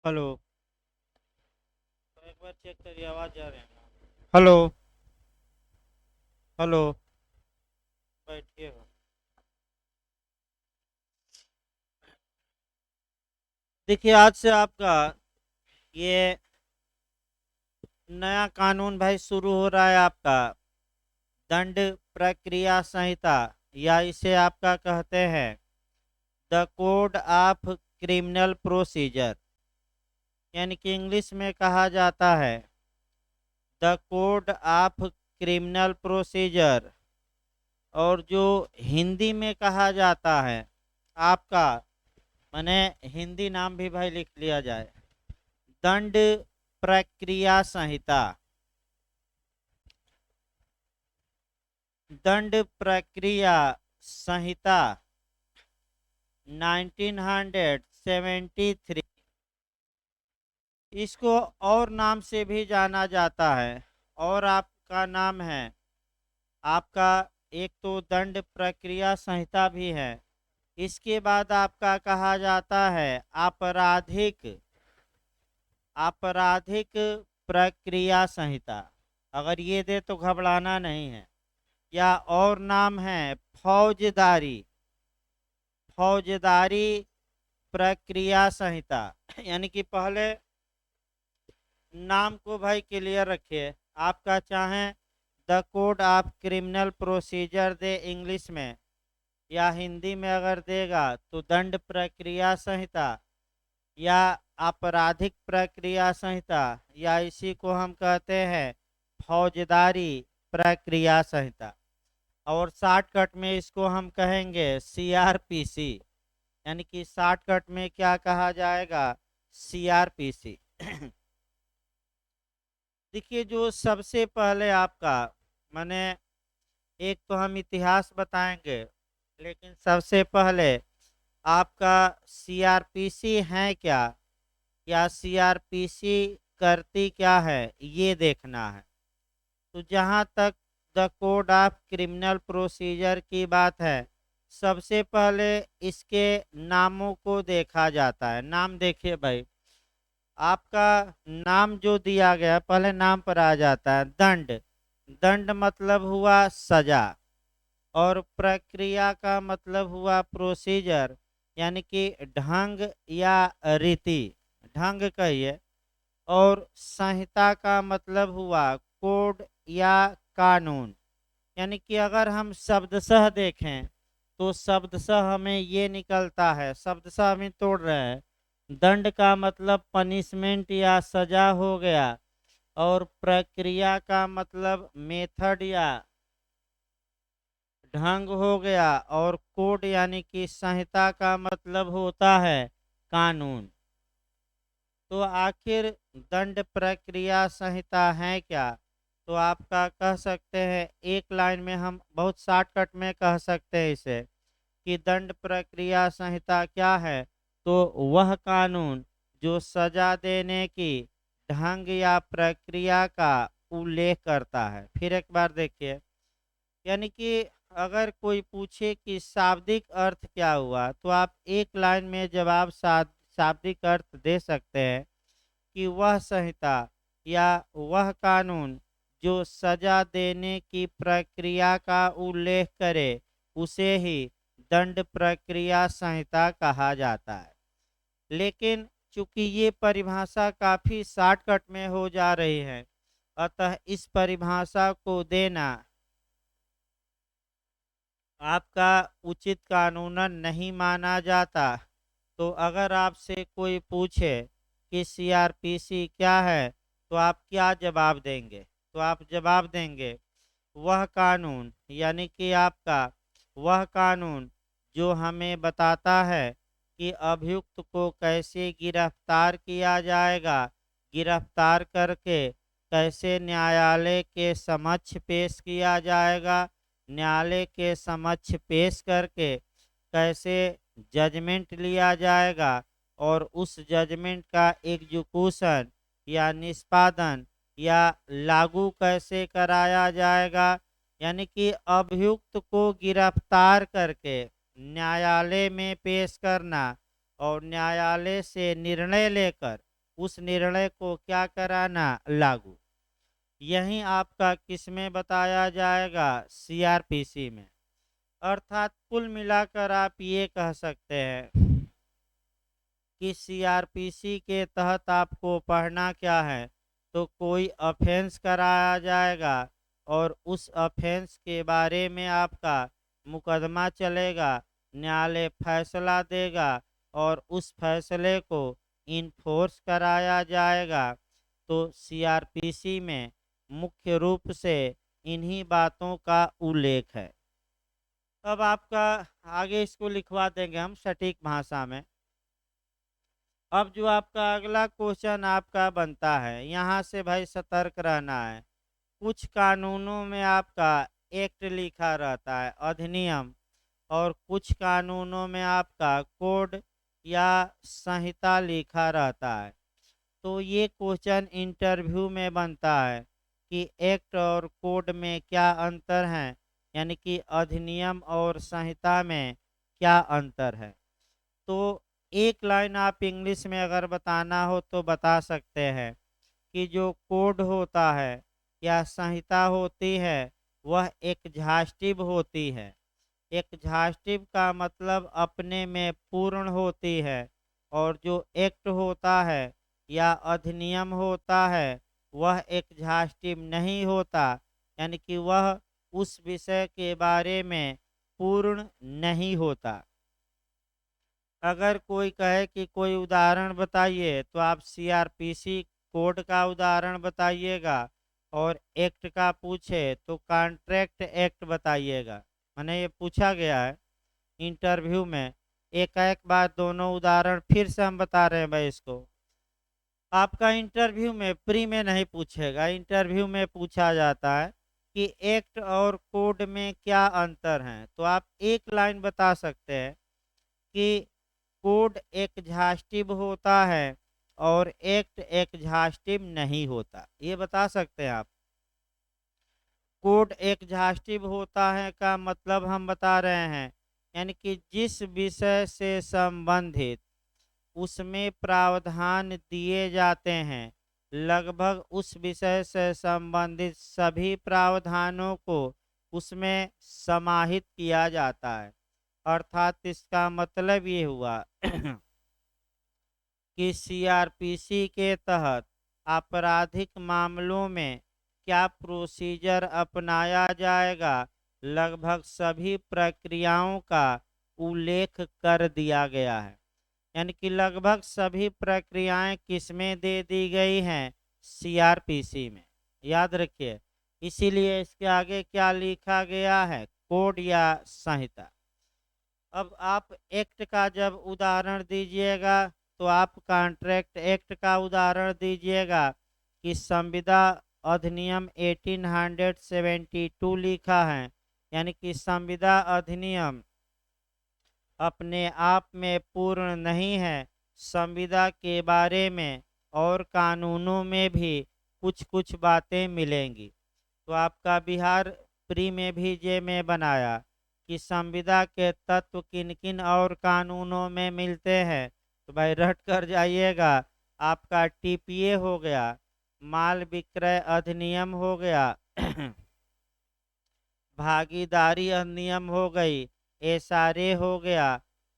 Hello. तो एक बार check करिए, आवाज़ जा रहे हैं ना? हेलो। हेलो। बैठिए हो। देखिए, आज से आपका ये नया कानून भाई शुरू हो रहा है, आपका दंड प्रक्रिया संहिता, या इसे आपका कहते हैं the code of criminal procedure, यानी कि इंग्लिश में कहा जाता है the code of criminal procedure, और जो हिंदी में कहा जाता है आपका, मैंने हिंदी नाम भी भाई लिख लिया जाए, दंड प्रक्रिया संहिता। दंड प्रक्रिया संहिता 1973। इसको और नाम से भी जाना जाता है, और आपका नाम है आपका, एक तो दंड प्रक्रिया संहिता भी है। इसके बाद आपका कहा जाता है आपराधिक आपराधिक प्रक्रिया संहिता। अगर ये दे तो घबराना नहीं है। या और नाम है फौजदारी फौजदारी प्रक्रिया संहिता। यानी कि पहले नाम को भाई क्लियर रखिए। आपका चाहे the code of criminal procedure they English में, या हिंदी में अगर देगा तो दंड प्रक्रिया संहिता, या आपराधिक प्रक्रिया संहिता, या इसी को हम कहते हैं फौजदारी प्रक्रिया संहिता। और शॉर्टकट में इसको हम कहेंगे सीआरपीसी, यानी कि शॉर्टकट में क्या कहा जाएगा, सीआरपीसी। देखिए, जो सबसे पहले आपका, मैंने एक तो हम इतिहास बताएंगे, लेकिन सबसे पहले आपका सीआरपीसी है क्या, या सीआरपीसी करती क्या है, ये देखना है। तो जहाँ तक the code of criminal procedure की बात है, सबसे पहले इसके नामों को देखा जाता है। नाम देखिए भाई, आपका नाम जो दिया गया, पहले नाम पर आ जाता है दंड। दंड मतलब हुआ सजा, और प्रक्रिया का मतलब हुआ प्रोसीजर, यानी कि ढंग या रीति, ढंग कहिए। और संहिता का मतलब हुआ कोड या कानून। यानी कि अगर हम शब्दशः देखें तो शब्दशः हमें ये निकलता है, शब्दशः हम तोड़ रहे हैं। दंड का मतलब पनिशमेंट या सजा हो गया, और प्रक्रिया का मतलब मेथड या ढंग हो गया, और कोड यानी कि संहिता का मतलब होता है कानून। तो आखिर दंड प्रक्रिया संहिता है क्या? तो आपका कह सकते हैं, एक लाइन में हम बहुत शॉर्टकट में कह सकते हैं इसे, कि दंड प्रक्रिया संहिता क्या है, तो वह कानून जो सजा देने की ढंग या प्रक्रिया का उल्लेख करता है। फिर एक बार देखिए, यानी कि अगर कोई पूछे कि शाब्दिक अर्थ क्या हुआ, तो आप एक लाइन में जवाब शाब्दिक अर्थ दे सकते हैं कि वह संहिता या वह कानून जो सजा देने की प्रक्रिया का उल्लेख करे, उसे ही दंड प्रक्रिया संहिता कहा जाता है। लेकिन चूंकि ये परिभाषा काफी शॉर्टकट में हो जा रही है, अतः इस परिभाषा को देना आपका उचित कानूनन नहीं माना जाता। तो अगर आपसे कोई पूछे कि सीआरपीसी क्या है, तो आप क्या जवाब देंगे? तो आप जवाब देंगे वह कानून, यानी कि आपका वह कानून जो हमें बताता है कि अभियुक्त को कैसे गिरफ्तार किया जाएगा, गिरफ्तार करके कैसे न्यायालय के समक्ष पेश किया जाएगा, न्यायालय के समक्ष पेश करके कैसे जजमेंट लिया जाएगा, और उस जजमेंट का एग्जीक्यूशन या निष्पादन या लागू कैसे कराया जाएगा। यानी कि अभियुक्त को गिरफ्तार करके न्यायालय में पेश करना, और न्यायालय से निर्णय लेकर उस निर्णय को क्या कराना, लागू। यही आपका किस में बताया जाएगा, सीआरपीसी में। अर्थात कुल मिलाकर आप ये कह सकते हैं कि सीआरपीसी के तहत आपको पढ़ना क्या है, तो कोई ऑफेंस कराया जाएगा और उस ऑफेंस के बारे में आपका मुकदमा चलेगा, न्यायालय फैसला देगा और उस फैसले को इन्फोर्स कराया जाएगा। तो सीआरपीसी में मुख्य रूप से इन्हीं बातों का उल्लेख है। अब आपका आगे इसको लिखवा देंगे हम सटीक भाषा में। अब जो आपका अगला क्वेश्चन आपका बनता है, यहाँ से भाई सतर्क रहना है। कुछ कानूनों में आपका एक्ट लिखा रहता है, अधिनियम, और कुछ कानूनों में आपका कोड या संहिता लिखा रहता है। तो ये क्वेश्चन इंटरव्यू में बनता है कि एक्ट और कोड में क्या अंतर है, यानी कि अधिनियम और संहिता में क्या अंतर है। तो एक लाइन आप इंग्लिश में अगर बताना हो तो बता सकते हैं कि जो कोड होता है या संहिता होती है वह एग्जॉस्टिव होती है। एग्जॉस्टिव का मतलब अपने में पूर्ण होती है, और जो एक्ट होता है या अधिनियम होता है वह एग्जॉस्टिव नहीं होता, यानी कि वह उस विषय के बारे में पूर्ण नहीं होता। अगर कोई कहे कि कोई उदाहरण बताइए तो आप सीआरपीसी कोड का उदाहरण बताइएगा, और एक्ट का पूछे तो कॉन्ट्रैक्ट एक्ट बताइएगा। मैंने ये पूछा गया है इंटरव्यू में, एक एक बार दोनों उदाहरण फिर से हम बता रहे हैं भाई इसको। आपका इंटरव्यू में प्री में नहीं पूछेगा, इंटरव्यू में पूछा जाता है कि एक्ट और कोड में क्या अंतर है, तो आप एक लाइन बता सकते हैं कि कोड एग्जॉस्टिव होता है और एक्ट एग्जॉस्टिव नहीं होता। ये बता सकते हैं आप। कोड एग्जॉस्टिव होता है का मतलब हम बता रहे हैं, यानी कि जिस विषय से संबंधित उसमें प्रावधान दिए जाते हैं, लगभग उस विषय से संबंधित सभी प्रावधानों को उसमें समाहित किया जाता है। अर्थात इसका मतलब ये हुआ कि सीआरपीसी के तहत आपराधिक मामलों में क्या प्रोसीजर अपनाया जाएगा, लगभग सभी प्रक्रियाओं का उल्लेख कर दिया गया है। यानी कि लगभग सभी प्रक्रियाएं किसमें दे दी गई हैं, सीआरपीसी में। याद रखिए, इसीलिए इसके आगे क्या लिखा गया है, कोड या संहिता। अब आप एक्ट का जब उदाहरण दीजिएगा तो आप कॉन्ट्रैक्ट एक्ट का उदाहरण दीजिएगा कि संविदा अधिनियम 1872 लिखा है, यानी कि संविदा अधिनियम अपने आप में पूर्ण नहीं है। संविदा के बारे में और कानूनों में भी कुछ कुछ बातें मिलेंगी। तो आपका बिहार प्री में भी जे में बनाया कि संविदा के तत्व किन किन और कानूनों में मिलते हैं, तो भाई रट कर जाइएगा। आपका टीपीए हो गया, माल विक्रय अधिनियम हो गया भागीदारी अधिनियम हो गई, एसआरए हो गया,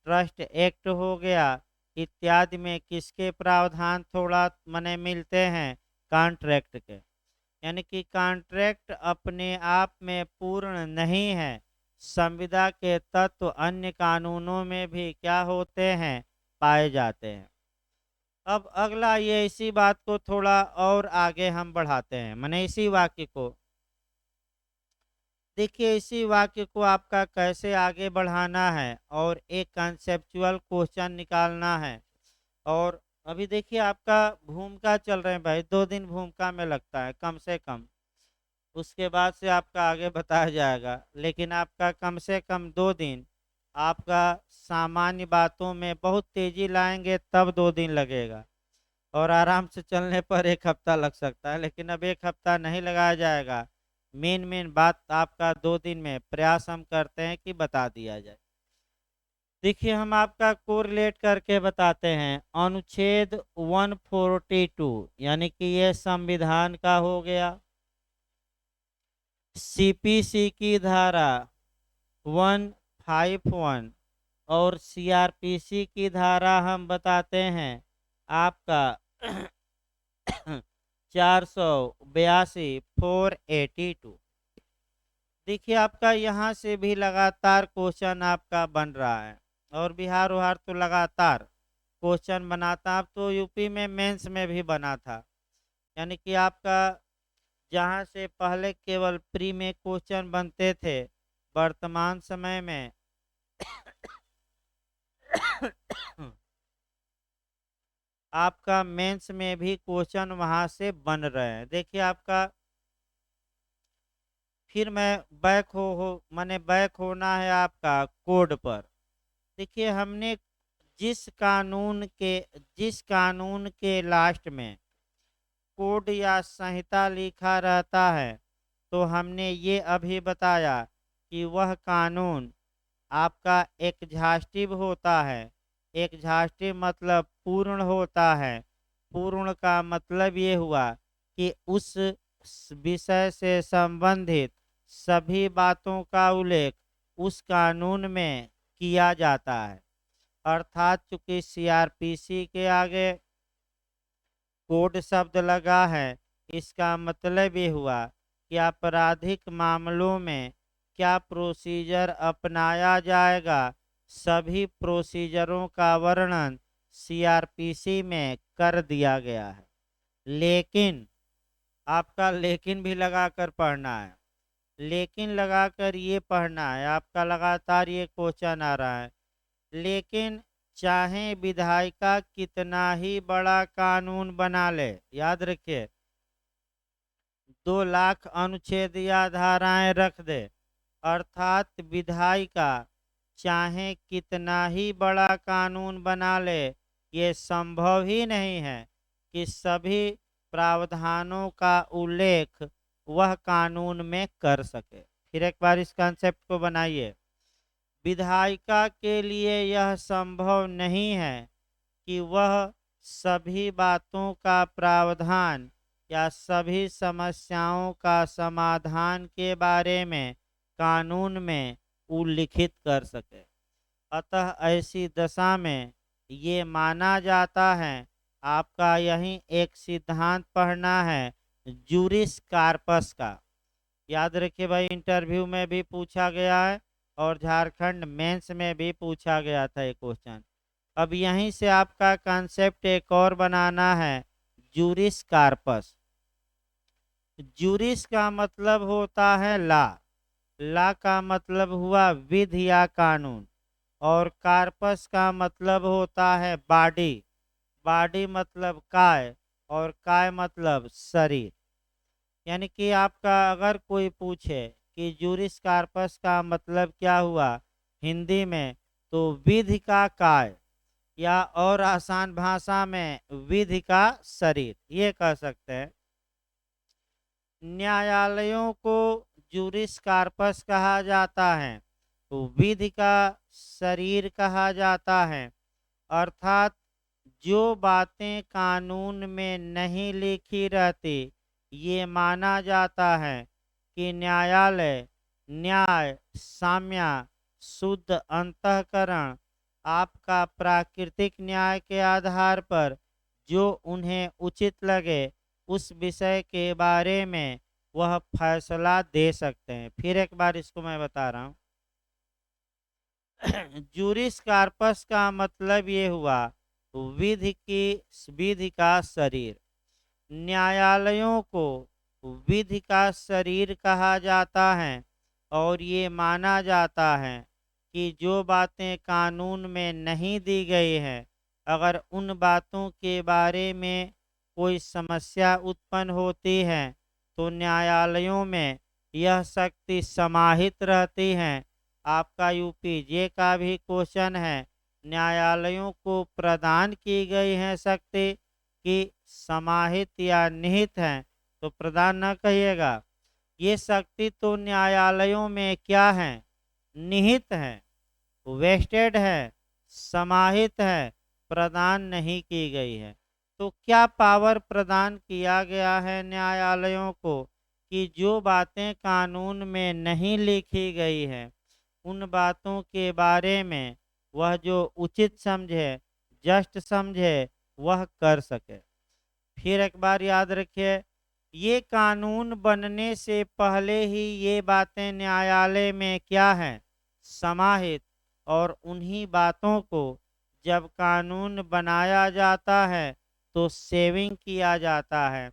ट्रस्ट एक्ट हो गया, इत्यादि में किसके प्रावधान थोड़ा मने मिलते हैं, कॉन्ट्रैक्ट के। यानी कि कॉन्ट्रैक्ट अपने आप में पूर्ण नहीं है। संविदा के तत्व अन्य कानूनों में भी क्या होते हैं, पाए जाते हैं। अब अगला ये इसी बात को थोड़ा और आगे हम बढ़ाते हैं, माने इसी वाक्य को देखिए, इसी वाक्य को आपका कैसे आगे बढ़ाना है और एक कंसेप्चुअल क्वेश्चन निकालना है। और अभी देखिए आपका भूमिका चल रहे हैं भाई, 2 दिन भूमिका में लगता है कम से कम। उसके बाद से आपका आगे बताया जाएगा, लेकिन आपका कम से कम 2 दिन आपका सामान्य बातों में बहुत तेजी लाएंगे तब 2 दिन लगेगा, और आराम से चलने पर 1 हफ्ता लग सकता है, लेकिन अब 1 हफ्ता नहीं लगाया जाएगा। मेन बात आपका 2 दिन में प्रयास हम करते हैं कि बता दिया जाए। देखिए हम आपका कोरिलेट करके बताते हैं। अनुच्छेद 142 यानी कि ये संविधान का हो गया। सीपीसी की धारा 151 और सीआरपीसी की धारा हम बताते हैं आपका 482 482। देखिए आपका यहाँ से भी लगातार क्वेश्चन आपका बन रहा है और बिहार उहार तो लगातार क्वेश्चन बनाता। अब तो यूपी में मेंस में भी बना था। यानी कि आपका जहाँ से पहले केवल प्री में क्वेश्चन बनते थे, वर्तमान समय में आपका मेंस में भी क्वेश्चन वहाँ से बन रहे हैं। देखिए आपका फिर मैं बैक हो माने बैक होना है आपका कोड पर। देखिए हमने जिस कानून के लास्ट में कोड या संहिता लिखा रहता है, तो हमने ये अभी बताया कि वह कानून आपका एग्जॉस्टिव होता है। एग्जॉस्टिव मतलब पूर्ण होता है। पूर्ण का मतलब ये हुआ कि उस विषय से संबंधित सभी बातों का उल्लेख उस कानून में किया जाता है। अर्थात चूंकि सीआरपीसी के आगे कोड शब्द लगा है, इसका मतलब ये हुआ कि आपराधिक मामलों में क्या प्रोसीजर अपनाया जाएगा, सभी प्रोसीजरों का वर्णन सीआरपीसी में कर दिया गया है। लेकिन आपका लेकिन भी लगाकर पढ़ना है। लेकिन लगाकर ये पढ़ना है, आपका लगातार ये क्वेश्चन आ रहा है। लेकिन चाहे विधायिका कितना ही बड़ा कानून बना ले, याद रखिए 2 लाख अनुच्छेद या धाराएं रख दे, अर्थात विधायिका चाहे कितना ही बड़ा कानून बना ले, ये संभव ही नहीं है कि सभी प्रावधानों का उल्लेख वह कानून में कर सके। फिर एक बार इस कॉन्सेप्ट को बनाइए। विधायिका के लिए यह संभव नहीं है कि वह सभी बातों का प्रावधान या सभी समस्याओं का समाधान के बारे में कानून में उल्लिखित कर सके। अतः ऐसी दशा में ये माना जाता है, आपका यही एक सिद्धांत पढ़ना है जूरिस कार्पस का। याद रखिए भाई, इंटरव्यू में भी पूछा गया है और झारखंड मेंस में भी पूछा गया था ये क्वेश्चन। अब यहीं से आपका कॉन्सेप्ट एक और बनाना है, जूरिस कार्पस। जूरिस का मतलब होता है ला। ला का मतलब हुआ विधि या कानून, और कार्पस का मतलब होता है बॉडी। बॉडी मतलब काय, और काय मतलब शरीर। यानी कि आपका अगर कोई पूछे कि जूरिस कार्पस का मतलब क्या हुआ हिंदी में, तो विधि का काय, या और आसान भाषा में विधि का शरीर, ये कह सकते हैं। न्यायालयों को जूरिस कार्पस कहा जाता है, तो विधि का शरीर कहा जाता है। अर्थात जो बातें कानून में नहीं लिखी रहती, ये माना जाता है कि न्यायालय न्याय साम्य शुद्ध अंतःकरण आपका प्राकृतिक न्याय के आधार पर जो उन्हें उचित लगे उस विषय के बारे में वह फैसला दे सकते हैं। फिर एक बार इसको मैं बता रहा हूँ। जूरिस कार्पस का मतलब ये हुआ विधि का शरीर। न्यायालयों को विधि का शरीर कहा जाता है, और ये माना जाता है कि जो बातें कानून में नहीं दी गई हैं, अगर उन बातों के बारे में कोई समस्या उत्पन्न होती है, तो न्यायालयों में यह शक्ति समाहित रहती है। आपका यूपीजे का भी क्वेश्चन है, न्यायालयों को प्रदान की गई है शक्ति कि समाहित या निहित है, तो प्रदान न कहिएगा। ये शक्ति तो न्यायालयों में क्या है, निहित है। वेस्टेड है, समाहित है, प्रदान नहीं की गई है। तो क्या पावर प्रदान किया गया है न्यायालयों को कि जो बातें कानून में नहीं लिखी गई है उन बातों के बारे में वह जो उचित समझे, जस्ट समझे, वह कर सके। फिर एक बार याद रखिए, ये कानून बनने से पहले ही ये बातें न्यायालय में क्या हैं, समाहित। और उन्हीं बातों को जब कानून बनाया जाता है तो सेविंग किया जाता है,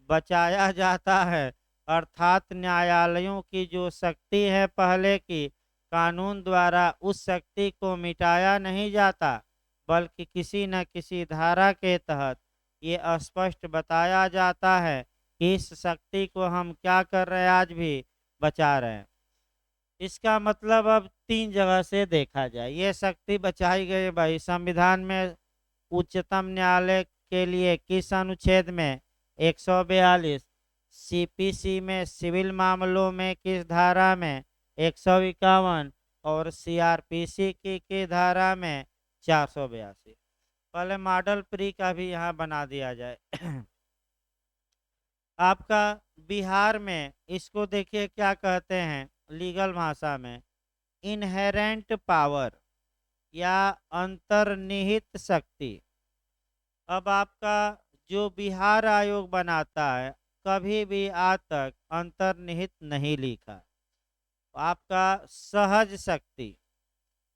बचाया जाता है। अर्थात न्यायालयों की जो शक्ति है पहले की, कानून द्वारा उस शक्ति को मिटाया नहीं जाता, बल्कि किसी न किसी धारा के तहत ये स्पष्ट बताया जाता है कि इस शक्ति को हम क्या कर रहे हैं, आज भी बचा रहे हैं। इसका मतलब अब तीन जगह से देखा जाए, ये शक्ति बचाई गई भाई संविधान में। उच्चतम न्यायालय के लिए किस अनुच्छेद में, 142। सीपीसी में सिविल मामलों में किस धारा में, 151। और सीआरपीसी की धारा में, 482। पहले मॉडल प्री का भी यहाँ बना दिया जाए। आपका बिहार में इसको देखिए क्या कहते हैं लीगल भाषा में, इनहेरेंट पावर या अंतर्निहित शक्ति। अब आपका जो बिहार आयोग बनाता है कभी भी आज तक अंतर्निहित नहीं लिखा। आपका सहज शक्ति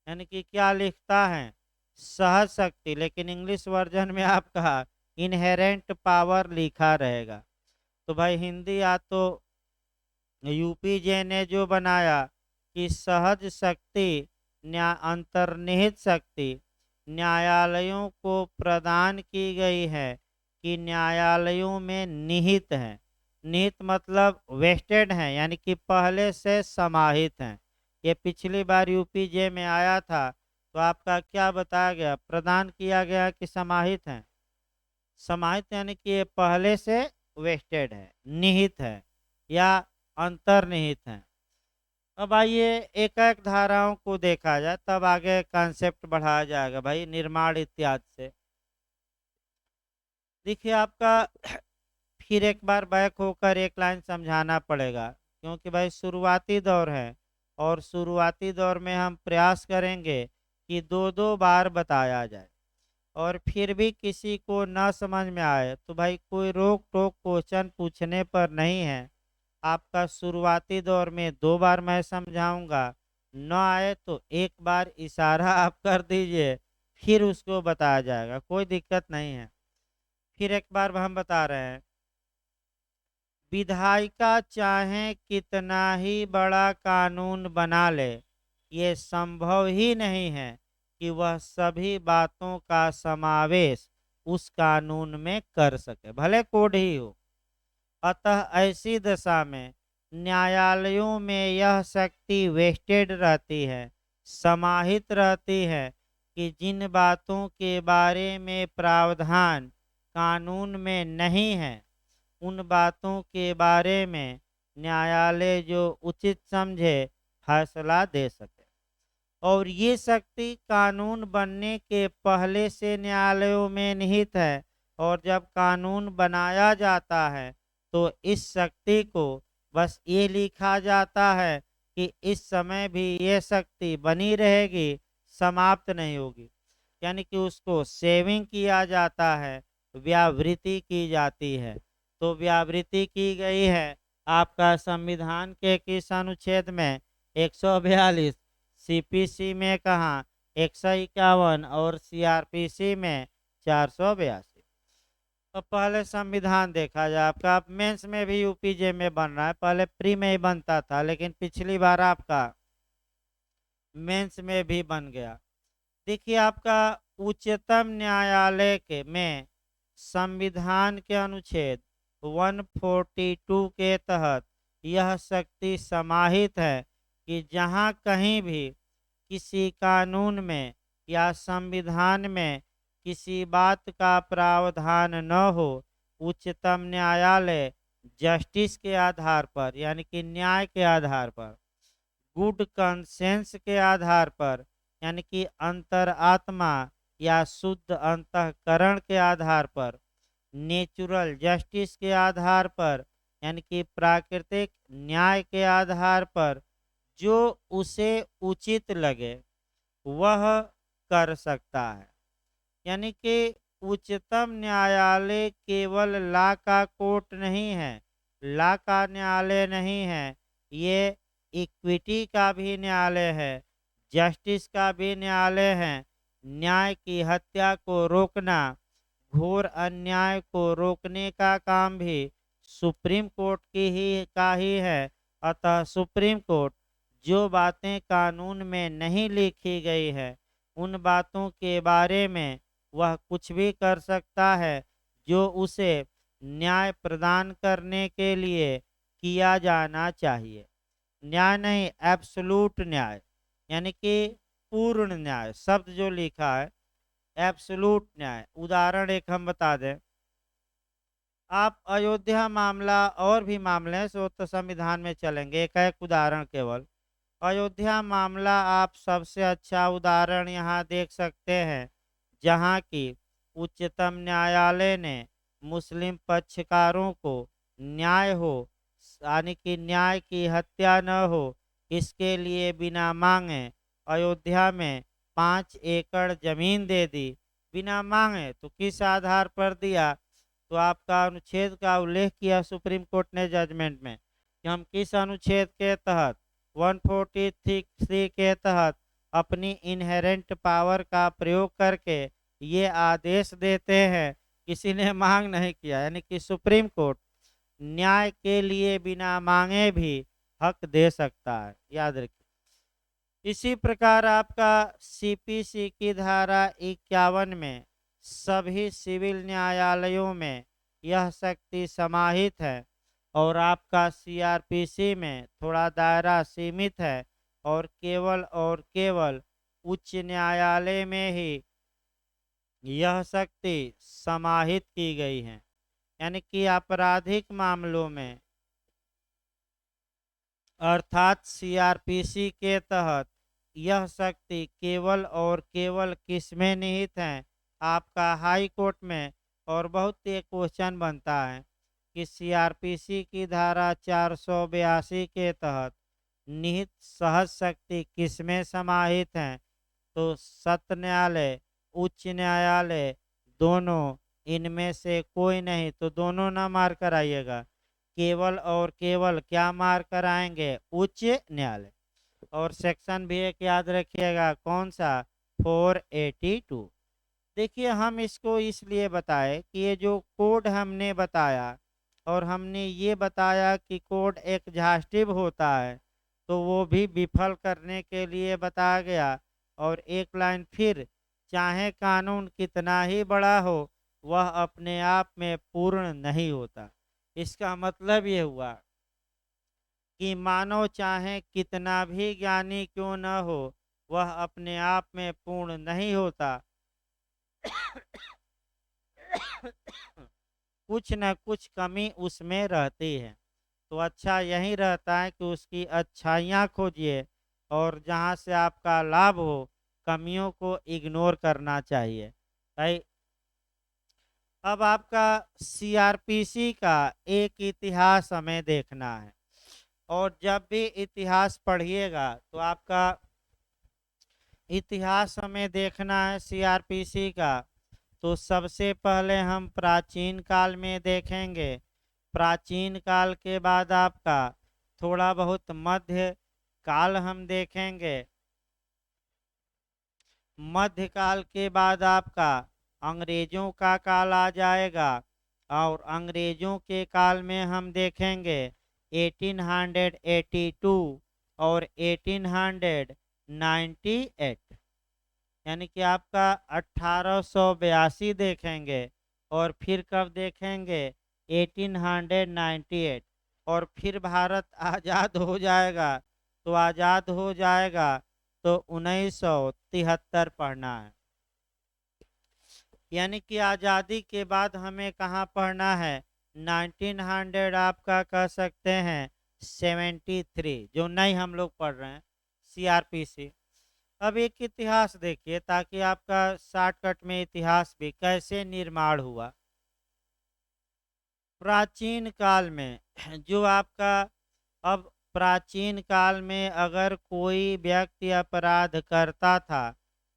यानी कि क्या लिखता है, सहज शक्ति, लेकिन इंग्लिश वर्जन में आपका इनहेरेंट पावर लिखा रहेगा। तो भाई हिंदी या तो यूपीजे ने जो बनाया कि सहज शक्ति अंतर्निहित शक्ति न्यायालयों को प्रदान की गई है कि न्यायालयों में निहित है। निहित मतलब वेस्टेड है, यानी कि पहले से समाहित हैं। ये पिछली बार यूपीजे में आया था तो आपका क्या बताया गया, प्रदान किया गया कि समाहित है। समाहित यानी कि ये पहले से वेस्टेड है, निहित है या अंतर्निहित है। अब आइए एक एक धाराओं को देखा जाए, तब आगे कॉन्सेप्ट बढ़ाया जाएगा भाई निर्माण इत्यादि से। देखिए आपका फिर एक बार बैक होकर एक लाइन समझाना पड़ेगा, क्योंकि भाई शुरुआती दौर है और शुरुआती दौर में हम प्रयास करेंगे कि दो दो बार बताया जाए। और फिर भी किसी को न समझ में आए तो भाई कोई रोक टोक क्वेश्चन पूछने पर नहीं है। आपका शुरुआती दौर में दो बार मैं समझाऊंगा, न आए तो एक बार इशारा आप कर दीजिए, फिर उसको बताया जाएगा, कोई दिक्कत नहीं है। फिर एक बार हम बता रहे हैं, विधायिका चाहे कितना ही बड़ा कानून बना ले, ये संभव ही नहीं है कि वह सभी बातों का समावेश उस कानून में कर सके, भले कोड ही हो। अतः ऐसी दशा में न्यायालयों में यह शक्ति वेस्टेड रहती है, समाहित रहती है कि जिन बातों के बारे में प्रावधान कानून में नहीं है उन बातों के बारे में न्यायालय जो उचित समझे फैसला दे सके। और ये शक्ति कानून बनने के पहले से न्यायालयों में निहित है, और जब कानून बनाया जाता है तो इस शक्ति को बस ये लिखा जाता है कि इस समय भी ये शक्ति बनी रहेगी, समाप्त नहीं होगी। यानी कि उसको सेविंग किया जाता है, व्यावृत्ति की जाती है। तो व्यावृत्ति की गई है आपका संविधान के किस अनुच्छेद में, 142। सीपीसी में कहा 151 और सीआरपीसी में 482। तो पहले संविधान देखा जाए आपका, मेंस में भी यूपीजे में बन रहा है, पहले प्री में ही बनता था लेकिन पिछली बार आपका मेंस में भी बन गया। देखिए आपका उच्चतम न्यायालय के में संविधान के अनुच्छेद 142 के तहत यह शक्ति समाहित है कि जहां कहीं भी किसी कानून में या संविधान में किसी बात का प्रावधान न हो, उच्चतम न्यायालय जस्टिस के आधार पर यानी कि न्याय के आधार पर, गुड कंसेंस के आधार पर यानी कि अंतरात्मा या शुद्ध अंतःकरण के आधार पर, नेचुरल जस्टिस के आधार पर, यानी कि प्राकृतिक न्याय के आधार पर जो उसे उचित लगे वह कर सकता है। यानी कि उच्चतम न्यायालय केवल लॉ का कोर्ट नहीं है, लॉ का न्यायालय नहीं है, ये इक्विटी का भी न्यायालय है, जस्टिस का भी न्यायालय है। न्याय की हत्या को रोकना, घोर अन्याय को रोकने का काम भी सुप्रीम कोर्ट की ही का ही है। अतः सुप्रीम कोर्ट जो बातें कानून में नहीं लिखी गई है उन बातों के बारे में वह कुछ भी कर सकता है जो उसे न्याय प्रदान करने के लिए किया जाना चाहिए। न्याय नहीं, एब्सोल्यूट न्याय, यानी कि पूर्ण न्याय शब्द जो लिखा है, एब्सोल्यूट न्याय। उदाहरण एक हम बता दें, आप अयोध्या मामला और भी मामले हैं सो तो संविधान में चलेंगे, एक एक उदाहरण केवल। अयोध्या मामला आप सबसे अच्छा उदाहरण यहाँ देख सकते हैं, जहाँ की उच्चतम न्यायालय ने मुस्लिम पक्षकारों को न्याय हो, यानी कि न्याय की हत्या न हो, इसके लिए बिना मांगे अयोध्या में 5 एकड़ जमीन दे दी। बिना मांगे तो किस आधार पर दिया? तो आपका अनुच्छेद का उल्लेख किया सुप्रीम कोर्ट ने जजमेंट में कि हम किस अनुच्छेद के तहत, 143 के तहत अपनी इनहेरेंट पावर का प्रयोग करके ये आदेश देते हैं। किसी ने मांग नहीं किया, यानी कि सुप्रीम कोर्ट न्याय के लिए बिना मांगे भी हक दे सकता है, याद रखिए। इसी प्रकार आपका सीपीसी की धारा 51 में सभी सिविल न्यायालयों में यह शक्ति समाहित है, और आपका सीआरपीसी में थोड़ा दायरा सीमित है और केवल उच्च न्यायालय में ही यह शक्ति समाहित की गई है। यानी कि आपराधिक मामलों में अर्थात सीआरपीसी के तहत यह शक्ति केवल और केवल किसमें निहित है? आपका हाई कोर्ट में। और बहुत एक क्वेश्चन बनता है कि सीआरपीसी की धारा 482 के तहत निहित सहज शक्ति किसमें समाहित है? तो सत्र न्यायालय, उच्च न्यायालय, दोनों, इनमें से कोई नहीं। तो दोनों ना मार कर आइएगा, केवल और केवल क्या मार कर आएंगे? उच्च न्यायालय। और सेक्शन भी एक याद रखिएगा, कौन सा? 482। देखिए हम इसको इसलिए बताए कि ये जो कोड हमने बताया, और हमने ये बताया कि कोड एग्जॉस्टिव होता है, तो वो भी विफल करने के लिए बताया गया। और एक लाइन फिर, चाहे कानून कितना ही बड़ा हो वह अपने आप में पूर्ण नहीं होता। इसका मतलब ये हुआ कि मानव चाहे कितना भी ज्ञानी क्यों न हो, वह अपने आप में पूर्ण नहीं होता। कुछ न कुछ कमी उसमें रहती है। तो अच्छा यही रहता है कि उसकी अच्छाइयाँ खोजिए, और जहाँ से आपका लाभ हो कमियों को इग्नोर करना चाहिए भाई। अब आपका सीआरपीसी का एक इतिहास हमें देखना है, और जब भी इतिहास पढ़िएगा तो आपका इतिहास हमें देखना है सीआरपीसी का। तो सबसे पहले हम प्राचीन काल में देखेंगे, प्राचीन काल के बाद आपका थोड़ा बहुत मध्य काल हम देखेंगे, मध्यकाल के बाद आपका अंग्रेजों का काल आ जाएगा, और अंग्रेजों के काल में हम देखेंगे 1882 और 1898, यानी कि आपका 1882 देखेंगे। और फिर कब देखेंगे? 1898। और फिर भारत आज़ाद हो जाएगा, तो आज़ाद हो जाएगा तो 1973 पढ़ना है। यानी कि आज़ादी के बाद हमें कहाँ पढ़ना है? 1900 आपका कह सकते हैं 73, जो नहीं हम लोग पढ़ रहे हैं सीआरपीसी। अब एक इतिहास देखिए ताकि आपका शॉर्टकट में इतिहास भी कैसे निर्माण हुआ। प्राचीन काल में जो आपका अब प्राचीन काल में अगर कोई व्यक्ति अपराध करता था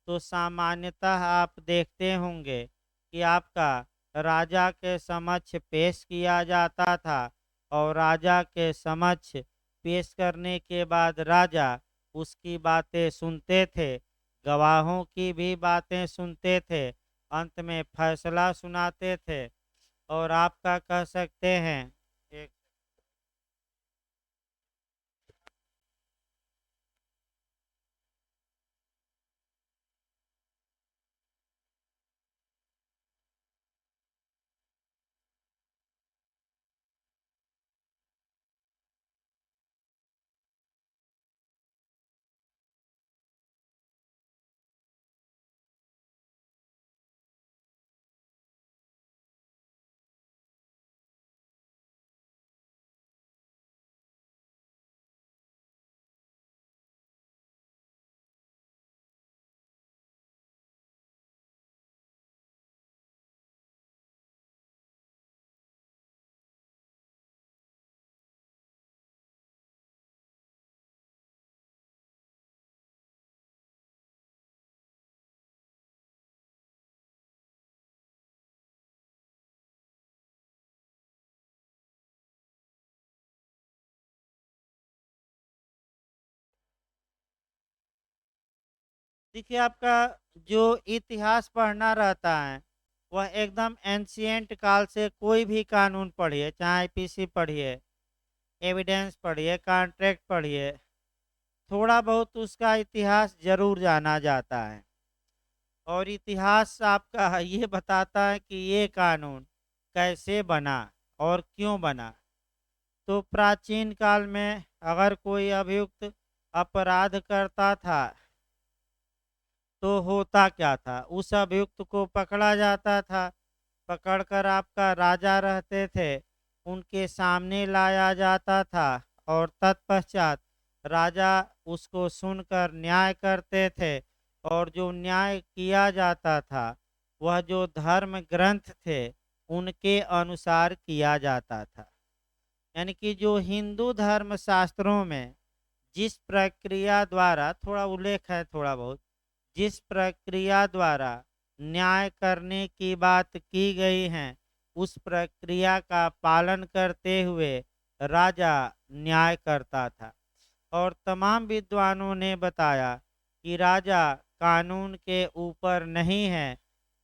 तो सामान्यतः आप देखते होंगे कि आपका राजा के समक्ष पेश किया जाता था और राजा के समक्ष पेश करने के बाद राजा उसकी बातें सुनते थे, गवाहों की भी बातें सुनते थे, अंत में फैसला सुनाते थे। और आपका कह सकते हैं एक देखिए आपका जो इतिहास पढ़ना रहता है वह एकदम एंशियंट काल से कोई भी कानून पढ़िए, चाहे आईपीसी पढ़िए, एविडेंस पढ़िए, कॉन्ट्रैक्ट पढ़िए, थोड़ा बहुत उसका इतिहास जरूर जाना जाता है। और इतिहास आपका ये बताता है कि ये कानून कैसे बना और क्यों बना। तो प्राचीन काल में अगर कोई अभियुक्त अपराध करता था तो होता क्या था, उस अभियुक्त को पकड़ा जाता था, पकड़कर आपका राजा रहते थे उनके सामने लाया जाता था और तत्पश्चात राजा उसको सुनकर न्याय करते थे। और जो न्याय किया जाता था वह जो धर्म ग्रंथ थे उनके अनुसार किया जाता था। यानी कि जो हिंदू धर्म शास्त्रों में जिस प्रक्रिया द्वारा थोड़ा उल्लेख है, थोड़ा बहुत जिस प्रक्रिया द्वारा न्याय करने की बात की गई है उस प्रक्रिया का पालन करते हुए राजा न्याय करता था। और तमाम विद्वानों ने बताया कि राजा कानून के ऊपर नहीं है,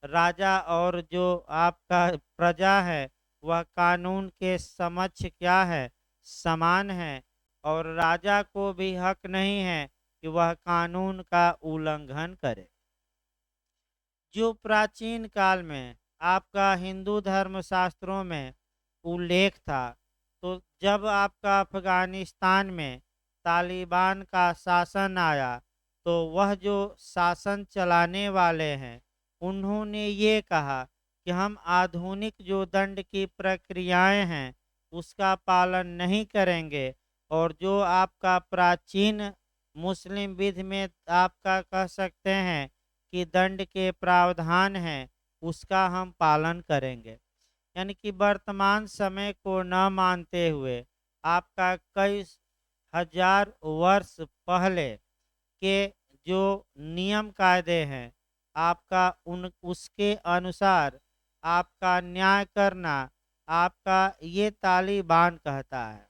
राजा और जो आपका प्रजा है वह कानून के समक्ष क्या है, समान है। और राजा को भी हक नहीं है कि वह कानून का उल्लंघन करे। जो प्राचीन काल में आपका हिंदू धर्म शास्त्रों में उल्लेख था, तो जब आपका अफगानिस्तान में तालिबान का शासन आया तो वह जो शासन चलाने वाले हैं उन्होंने ये कहा कि हम आधुनिक जो दंड की प्रक्रियाएं हैं उसका पालन नहीं करेंगे। और जो आपका प्राचीन मुस्लिम विधि में आपका कह सकते हैं कि दंड के प्रावधान हैं उसका हम पालन करेंगे। यानी कि वर्तमान समय को न मानते हुए आपका कई हजार वर्ष पहले के जो नियम कायदे हैं आपका उन उसके अनुसार आपका न्याय करना आपका ये तालिबान कहता है।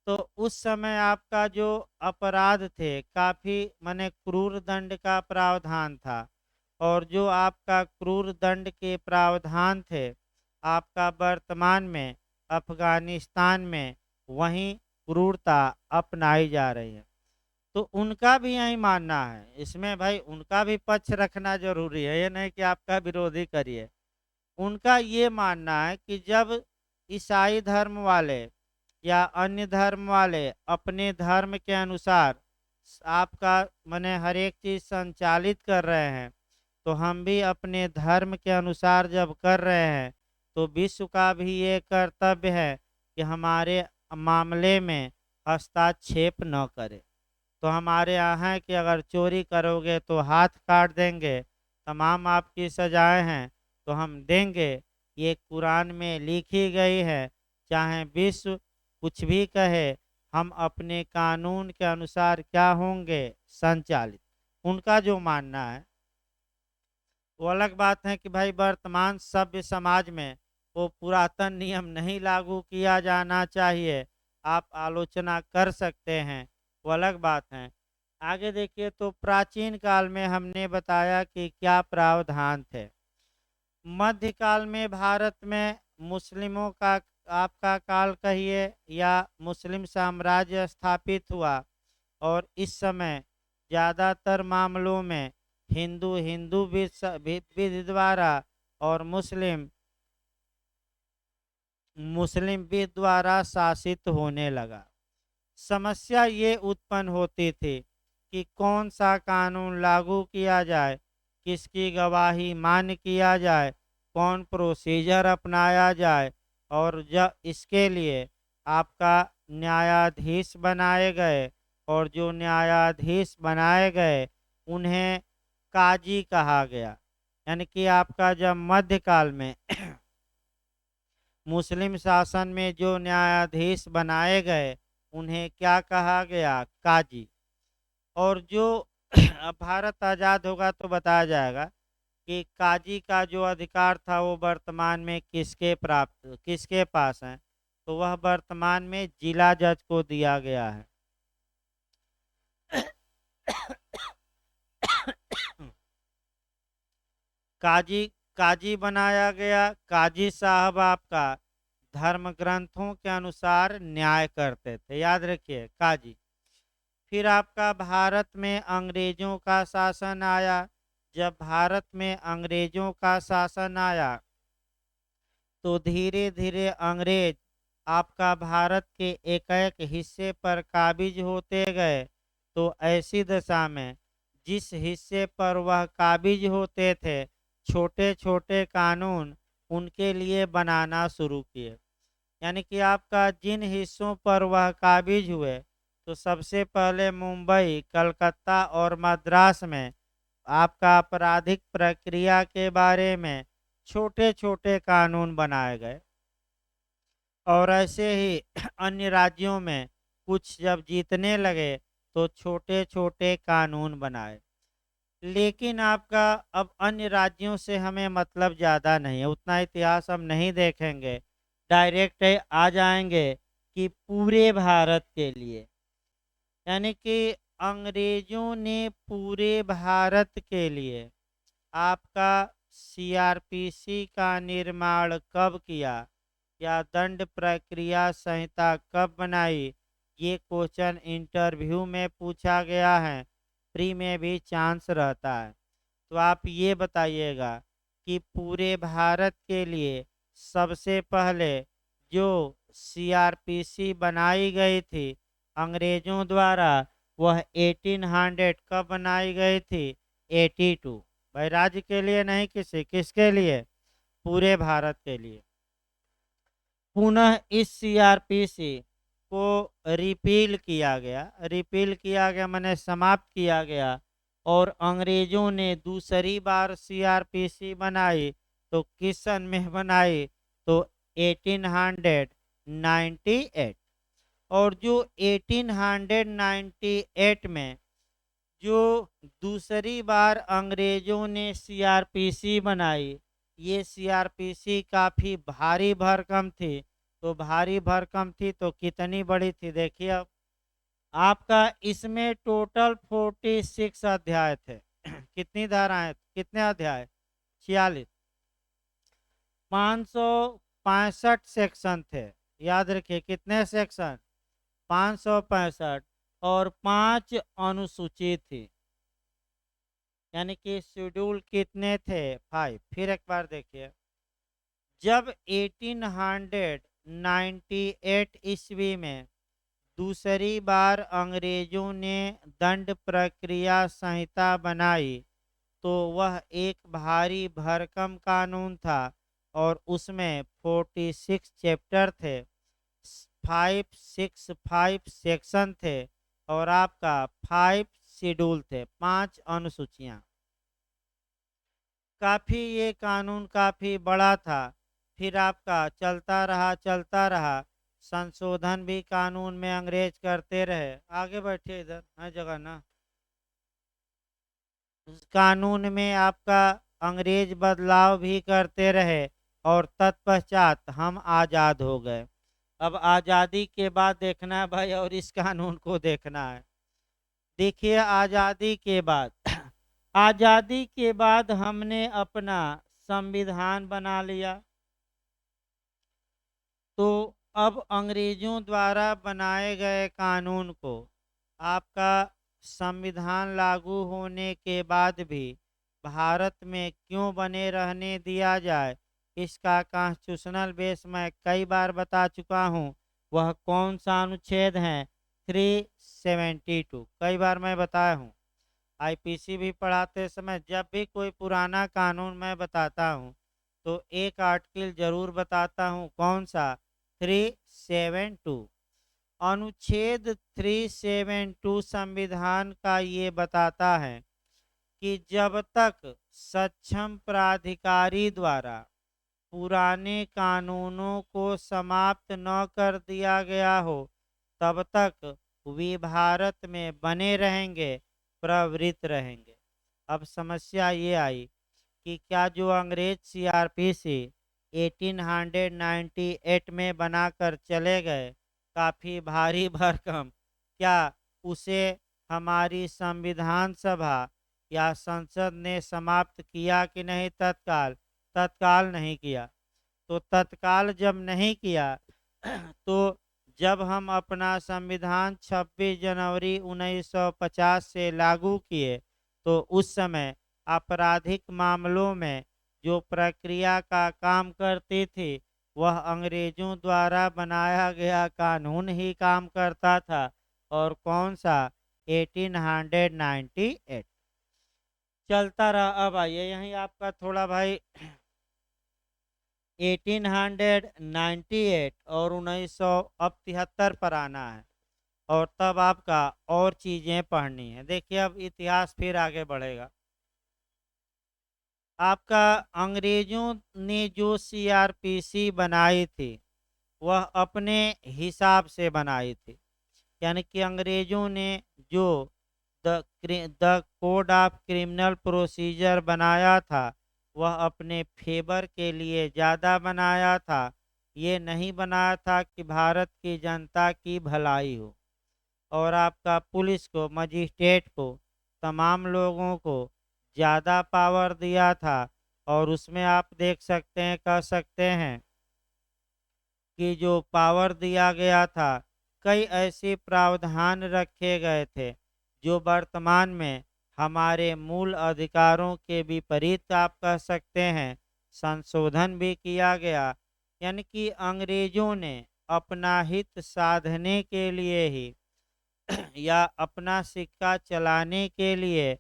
तो उस समय आपका जो अपराध थे काफ़ी माने क्रूर दंड का प्रावधान था। और जो आपका क्रूर दंड के प्रावधान थे आपका वर्तमान में अफगानिस्तान में वही क्रूरता अपनाई जा रही है। तो उनका भी यही मानना है, इसमें भाई उनका भी पक्ष रखना जरूरी है, ये नहीं कि आपका विरोधी करिए। उनका ये मानना है कि जब ईसाई धर्म वाले या अन्य धर्म वाले अपने धर्म के अनुसार आपका माने हर एक चीज संचालित कर रहे हैं तो हम भी अपने धर्म के अनुसार जब कर रहे हैं तो विश्व का भी ये कर्तव्य है कि हमारे मामले में हस्तक्षेप न करे। तो हमारे यहाँ है कि अगर चोरी करोगे तो हाथ काट देंगे, तमाम आपकी सजाएं हैं तो हम देंगे। ये कुरान में लिखी गई है। चाहे विश्व कुछ भी कहे, हम अपने कानून के अनुसार क्या होंगे, संचालित। उनका जो मानना है वो अलग बात है कि भाई वर्तमान सभ्य समाज में वो पुरातन नियम नहीं लागू किया जाना चाहिए। आप आलोचना कर सकते हैं, वो अलग बात है। आगे देखिए, तो प्राचीन काल में हमने बताया कि क्या प्रावधान थे। मध्यकाल में भारत में मुस्लिमों का, आपका काल कहिए, या मुस्लिम साम्राज्य स्थापित हुआ, और इस समय ज़्यादातर मामलों में हिंदू हिंदू विधि द्वारा और मुस्लिम मुस्लिम विधि द्वारा शासित होने लगा। समस्या ये उत्पन्न होती थी कि कौन सा कानून लागू किया जाए, किसकी गवाही मान्य किया जाए, कौन प्रोसीजर अपनाया जाए। और जब इसके लिए आपका न्यायाधीश बनाए गए, और जो न्यायाधीश बनाए गए उन्हें काजी कहा गया। यानी कि आपका जब मध्यकाल में मुस्लिम शासन में जो न्यायाधीश बनाए गए उन्हें क्या कहा गया, काजी। और जो अब भारत आज़ाद होगा तो बताया जाएगा कि काजी का जो अधिकार था वो वर्तमान में किसके पास है, तो वह वर्तमान में जिला जज को दिया गया है। काजी काजी बनाया गया। काजी साहब आपका धर्म ग्रंथों के अनुसार न्याय करते थे, याद रखिए, काजी। फिर आपका भारत में अंग्रेजों का शासन आया। जब भारत में अंग्रेजों का शासन आया तो धीरे धीरे अंग्रेज आपका भारत के एक एक हिस्से पर काबिज होते गए। तो ऐसी दशा में जिस हिस्से पर वह काबिज होते थे, छोटे छोटे कानून उनके लिए बनाना शुरू किए। यानी कि आपका जिन हिस्सों पर वह काबिज हुए, तो सबसे पहले मुंबई, कलकत्ता और मद्रास में आपका आपराधिक प्रक्रिया के बारे में छोटे छोटे कानून बनाए गए। और ऐसे ही अन्य राज्यों में कुछ जब जीतने लगे तो छोटे छोटे कानून बनाए। लेकिन आपका अब अन्य राज्यों से हमें मतलब ज़्यादा नहीं है, उतना इतिहास हम नहीं देखेंगे। डायरेक्ट आ जाएंगे कि पूरे भारत के लिए, यानी कि अंग्रेजों ने पूरे भारत के लिए आपका सीआरपीसी का निर्माण कब किया, या दंड प्रक्रिया संहिता कब बनाई। ये क्वेश्चन इंटरव्यू में पूछा गया है, प्री में भी चांस रहता है। तो आप ये बताइएगा कि पूरे भारत के लिए सबसे पहले जो सीआरपीसी बनाई गई थी अंग्रेजों द्वारा, वह 1800 कब बनाई गई थी, 82। भाई राज्य के लिए नहीं, किसके लिए, पूरे भारत के लिए। पुनः इस सीआरपीसी को रिपील किया गया माने समाप्त किया गया। और अंग्रेजों ने दूसरी बार सीआरपीसी बनाई, तो किस सन में बनाई, तो 1898। और जो 1898 में जो दूसरी बार अंग्रेजों ने सीआरपीसी बनाई, ये सीआरपीसी काफ़ी भारी भरकम थी। तो भारी भरकम थी तो कितनी बड़ी थी, देखिए अब आपका इसमें टोटल 46 अध्याय थे। कितनी धाराएं, कितने अध्याय, 46। 565 सेक्शन थे, याद रखिए, कितने सेक्शन, 565। और 5 अनुसूची थी, यानी कि शेड्यूल कितने थे, 5। फिर एक बार देखिए, जब 1898 ईस्वी में दूसरी बार अंग्रेजों ने दंड प्रक्रिया संहिता बनाई, तो वह एक भारी भरकम कानून था। और उसमें 46 चैप्टर थे, 565 सेक्शन थे। और आपका 5 शेड्यूल थे, 5 अनुसूचियां। काफ़ी ये कानून काफ़ी बड़ा था। फिर आपका चलता रहा, संशोधन भी कानून में अंग्रेज करते रहे। आगे बैठिए, इधर है जगह ना। उस कानून में आपका अंग्रेज बदलाव भी करते रहे और तत्पश्चात हम आज़ाद हो गए। अब आज़ादी के बाद देखना है भाई, और इस कानून को देखना है। देखिए, आज़ादी के बाद आज़ादी के बाद हमने अपना संविधान बना लिया। तो अब अंग्रेजों द्वारा बनाए गए कानून को आपका संविधान लागू होने के बाद भी भारत में क्यों बने रहने दिया जाए, इसका कॉन्स्टिट्यूशनल बेस मैं कई बार बता चुका हूँ। वह कौन सा अनुच्छेद है? 372। कई बार मैं बताया हूँ। आईपीसी भी पढ़ाते समय जब भी कोई पुराना कानून मैं बताता हूँ तो एक आर्टिकल जरूर बताता हूँ। कौन सा? 372। अनुच्छेद 372 संविधान का ये बताता है कि जब तक सक्षम प्राधिकारी द्वारा पुराने कानूनों को समाप्त न कर दिया गया हो, तब तक वे भारत में बने रहेंगे, प्रवृत्त रहेंगे। अब समस्या ये आई कि क्या जो अंग्रेज सीआरपीसी 1898 में बनाकर चले गए, काफ़ी भारी भरकम, क्या उसे हमारी संविधान सभा या संसद ने समाप्त किया कि नहीं? तत्काल तत्काल नहीं किया। तो तत्काल जब नहीं किया तो जब हम अपना संविधान 26 जनवरी 1950 से लागू किए, तो उस समय आपराधिक मामलों में जो प्रक्रिया का काम करती थी, वह अंग्रेजों द्वारा बनाया गया कानून ही काम करता था। और कौन सा? 1898। चलता रहा। अब आइए यहीं आपका थोड़ा भाई 1898 और 1900 अब 73 पर आना है, और तब आपका और चीज़ें पढ़नी है। देखिए, अब इतिहास फिर आगे बढ़ेगा। आपका अंग्रेजों ने जो सीआरपीसी बनाई थी, वह अपने हिसाब से बनाई थी। यानी कि अंग्रेजों ने जो the code of criminal procedure बनाया था, वह अपने फेवर के लिए ज़्यादा बनाया था। ये नहीं बनाया था कि भारत की जनता की भलाई हो। और आपका पुलिस को, मजिस्ट्रेट को, तमाम लोगों को ज़्यादा पावर दिया था। और उसमें आप देख सकते हैं, कह सकते हैं कि जो पावर दिया गया था, कई ऐसे प्रावधान रखे गए थे जो वर्तमान में हमारे मूल अधिकारों के विपरीत, आप कह सकते हैं, संशोधन भी किया गया। यानी कि अंग्रेजों ने अपना हित साधने के लिए ही या अपना सिक्का चलाने के लिए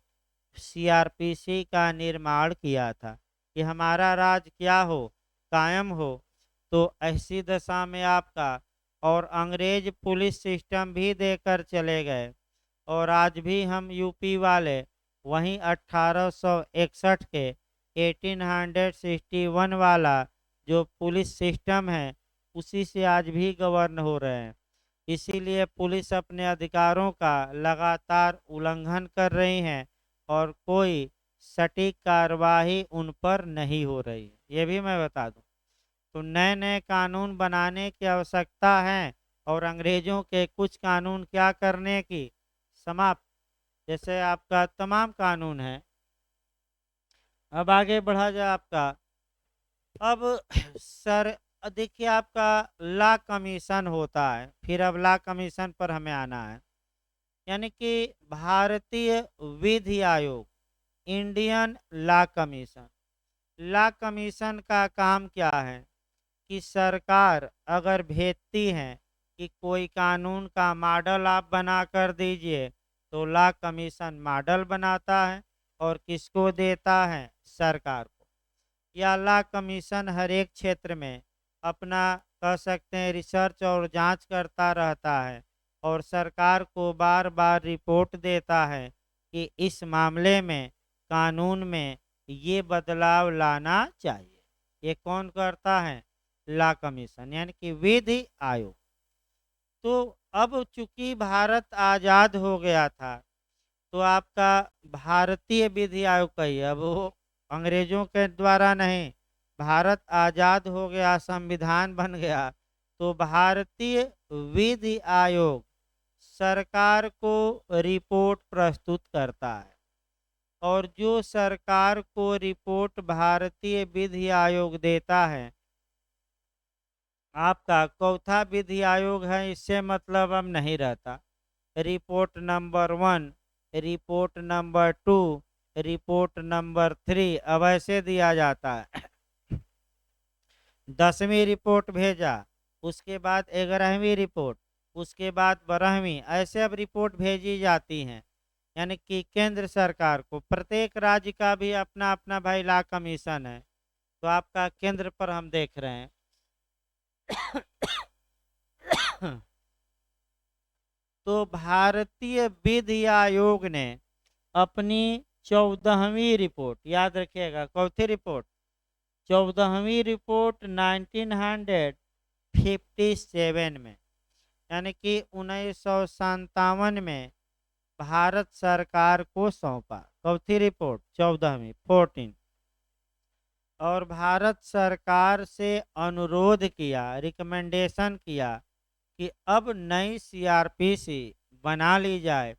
सीआरपीसी का निर्माण किया था कि हमारा राज क्या हो? कायम हो। तो ऐसी दशा में आपका, और अंग्रेज पुलिस सिस्टम भी देकर चले गए। और आज भी हम यूपी वाले वहीं 1861 के 1861 वाला जो पुलिस सिस्टम है, उसी से आज भी गवर्न हो रहे हैं। इसीलिए पुलिस अपने अधिकारों का लगातार उल्लंघन कर रही है और कोई सटीक कार्रवाई उन पर नहीं हो रही है। ये भी मैं बता दूं। तो नए नए कानून बनाने की आवश्यकता है, और अंग्रेजों के कुछ कानून क्या करने की? समाप्त। जैसे आपका तमाम कानून है। अब आगे बढ़ा जाए आपका। अब सर, देखिए, आपका लॉ कमीशन होता है। फिर अब लॉ कमीशन पर हमें आना है। यानी कि भारतीय विधि आयोग, Indian law commission. Law commission का काम क्या है कि सरकार अगर भेजती है कि कोई कानून का मॉडल आप बना कर दीजिए, तो लॉ कमीशन मॉडल बनाता है और किसको देता है? सरकार को। या लॉ कमीशन हर एक क्षेत्र में अपना, कह सकते हैं, रिसर्च और जांच करता रहता है और सरकार को बार बार रिपोर्ट देता है कि इस मामले में कानून में ये बदलाव लाना चाहिए। ये कौन करता है? लॉ कमीशन यानी कि विधि आयोग। तो अब चूंकि भारत आजाद हो गया था, तो आपका भारतीय विधि आयोग का ही, अब वो अंग्रेजों के द्वारा नहीं, भारत आजाद हो गया, संविधान बन गया, तो भारतीय विधि आयोग सरकार को रिपोर्ट प्रस्तुत करता है। और जो सरकार को रिपोर्ट भारतीय विधि आयोग देता है, आपका चौथा विधि आयोग है, इससे मतलब अब नहीं रहता। Report number 1, report number 2, report number 3, अब ऐसे दिया जाता है। 10वीं रिपोर्ट भेजा, उसके बाद 11वीं रिपोर्ट, उसके बाद 12वीं, ऐसे अब रिपोर्ट भेजी जाती हैं। यानी कि केंद्र सरकार को, प्रत्येक राज्य का भी अपना अपना भाई लॉ कमीशन है। तो आपका केंद्र पर हम देख रहे हैं। तो भारतीय विधि आयोग ने अपनी 14वीं रिपोर्ट, याद रखिएगा, चौथी रिपोर्ट, 14वीं रिपोर्ट 1957 में, यानी कि 1957 में भारत सरकार को सौंपा। चौथी रिपोर्ट 14वीं 14, और भारत सरकार से अनुरोध किया, रिकमेंडेशन किया कि अब नई सीआरपीसी बना ली जाए,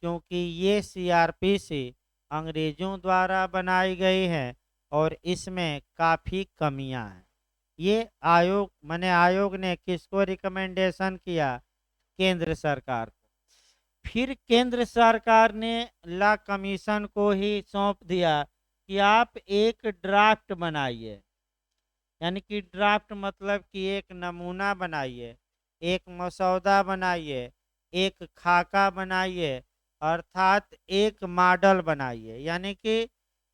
क्योंकि ये सीआरपीसी अंग्रेजों द्वारा बनाई गई है और इसमें काफ़ी कमियां हैं। ये आयोग, माने आयोग ने किसको रिकमेंडेशन किया? केंद्र सरकार को। फिर केंद्र सरकार ने लॉ कमीशन को ही सौंप दिया कि आप एक ड्राफ्ट बनाइए। यानी कि ड्राफ्ट मतलब कि एक नमूना बनाइए, एक मसौदा बनाइए, एक खाका बनाइए, अर्थात एक मॉडल बनाइए। यानी कि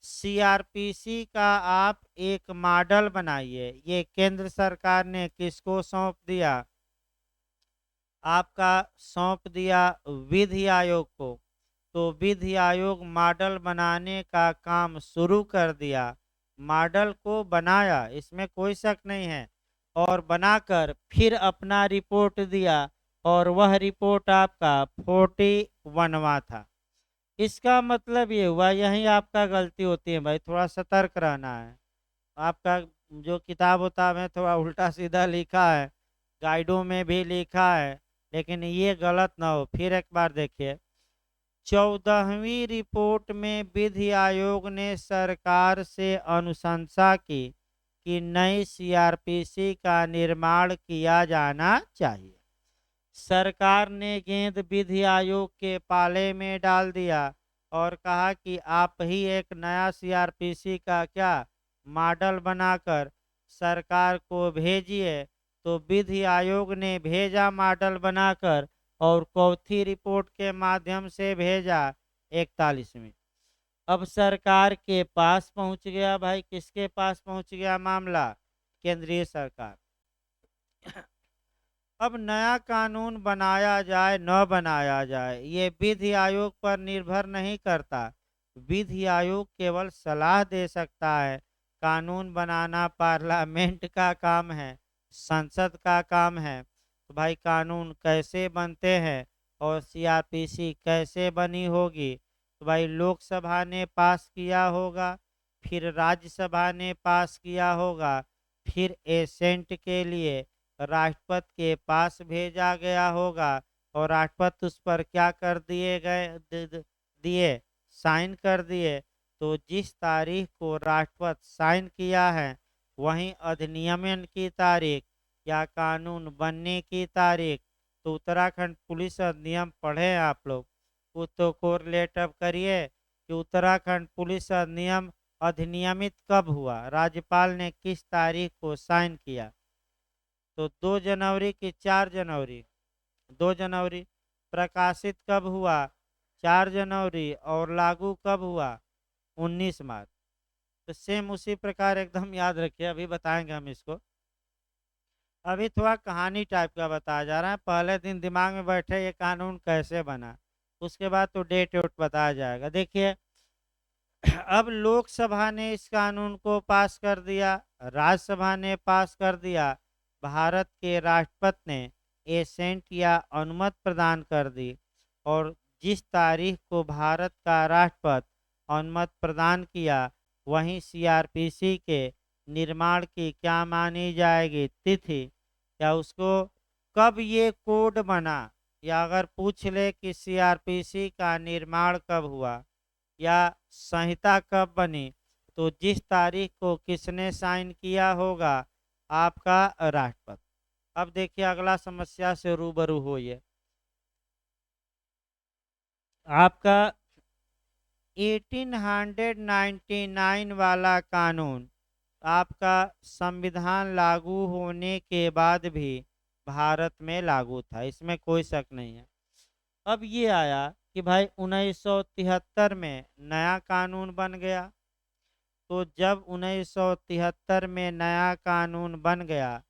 सीआरपीसी का आप एक मॉडल बनाइए। ये केंद्र सरकार ने किसको सौंप दिया? आपका सौंप दिया विधि आयोग को। तो विधि आयोग मॉडल बनाने का काम शुरू कर दिया। मॉडल को बनाया, इसमें कोई शक नहीं है, और बनाकर फिर अपना रिपोर्ट दिया, और वह रिपोर्ट आपका 41वां था। इसका मतलब ये हुआ, यही आपका गलती होती है भाई, थोड़ा सतर्क रहना है। आपका जो किताब होता है थोड़ा उल्टा सीधा लिखा है, गाइडों में भी लिखा है, लेकिन ये गलत ना हो। फिर एक बार देखिए, 14वीं रिपोर्ट में विधि आयोग ने सरकार से अनुशंसा की कि नई सीआरपीसी का निर्माण किया जाना चाहिए। सरकार ने गेंद विधि आयोग के पाले में डाल दिया और कहा कि आप ही एक नया सीआरपीसी का क्या मॉडल बनाकर सरकार को भेजिए। तो विधि आयोग ने भेजा मॉडल बनाकर, और चौथी रिपोर्ट के माध्यम से भेजा 41वीं। अब सरकार के पास पहुंच गया भाई, किसके पास पहुंच गया मामला? केंद्रीय सरकार। अब नया कानून बनाया जाए न बनाया जाए, ये विधि आयोग पर निर्भर नहीं करता। विधि आयोग केवल सलाह दे सकता है। कानून बनाना पार्लियामेंट का काम है, संसद का काम है। तो भाई कानून कैसे बनते हैं और सीआरपीसी कैसे बनी होगी? तो भाई लोकसभा ने पास किया होगा, फिर राज्यसभा ने पास किया होगा, फिर एसेंट के लिए राष्ट्रपति के पास भेजा गया होगा, और राष्ट्रपति उस पर क्या कर दिए गए, दिए, साइन कर दिए। तो जिस तारीख को राष्ट्रपति साइन किया है, वहीं अधिनियमन की तारीख या कानून बनने की तारीख। तो उत्तराखंड पुलिस अधिनियम पढ़े आप लोग, वो तो कोरिलेट अप करिए कि उत्तराखंड पुलिस अधिनियम अधिनियमित कब हुआ, राज्यपाल ने किस तारीख को साइन किया। तो 2 जनवरी की 4 जनवरी, 2 जनवरी। प्रकाशित कब हुआ? 4 जनवरी। और लागू कब हुआ? 19 मार्च। तो सेम उसी प्रकार एकदम याद रखिए, अभी बताएंगे हम इसको। अभी थोड़ा कहानी टाइप का बताया जा रहा है। पहले दिन दिमाग में बैठे ये कानून कैसे बना, उसके बाद तो डेट वेट बताया जाएगा। देखिए, अब लोकसभा ने इस कानून को पास कर दिया, राज्यसभा ने पास कर दिया, भारत के राष्ट्रपति ने एसेंट या अनुमति प्रदान कर दी। और जिस तारीख को भारत का राष्ट्रपति अनुमति प्रदान किया, वहीं सीआरपीसी के निर्माण की क्या मानी जाएगी तिथि, या उसको कब ये कोड बना, या अगर पूछ ले कि सीआरपीसी का निर्माण कब हुआ या संहिता कब बनी, तो जिस तारीख को किसने साइन किया होगा, आपका राष्ट्रपति। अब देखिए अगला समस्या से रूबरू होइए। आपका 1899 वाला कानून आपका संविधान लागू होने के बाद भी भारत में लागू था, इसमें कोई शक नहीं है। अब ये आया कि भाई 1973 में नया कानून बन गया। तो जब 1973 में नया कानून बन गया,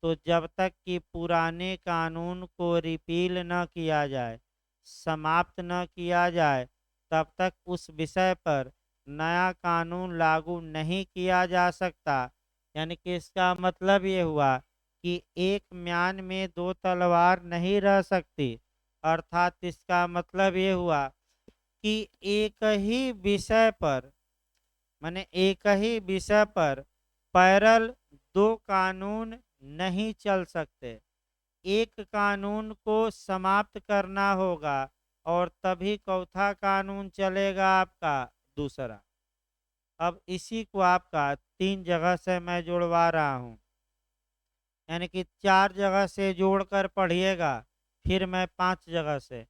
तो जब तक कि पुराने कानून को रिपील न किया जाए, समाप्त न किया जाए, तब तक उस विषय पर नया कानून लागू नहीं किया जा सकता। यानी कि इसका मतलब ये हुआ कि एक म्यान में दो तलवार नहीं रह सकती। अर्थात इसका मतलब ये हुआ कि एक ही विषय पर, माने एक ही विषय पर पैरल दो कानून नहीं चल सकते। एक कानून को समाप्त करना होगा और तभी चौथा कानून चलेगा आपका दूसरा। अब इसी को आपका 3 जगह से मैं जुड़वा रहा हूँ, यानी कि 4 जगह से जोड़कर पढ़िएगा, फिर मैं 5 जगह से।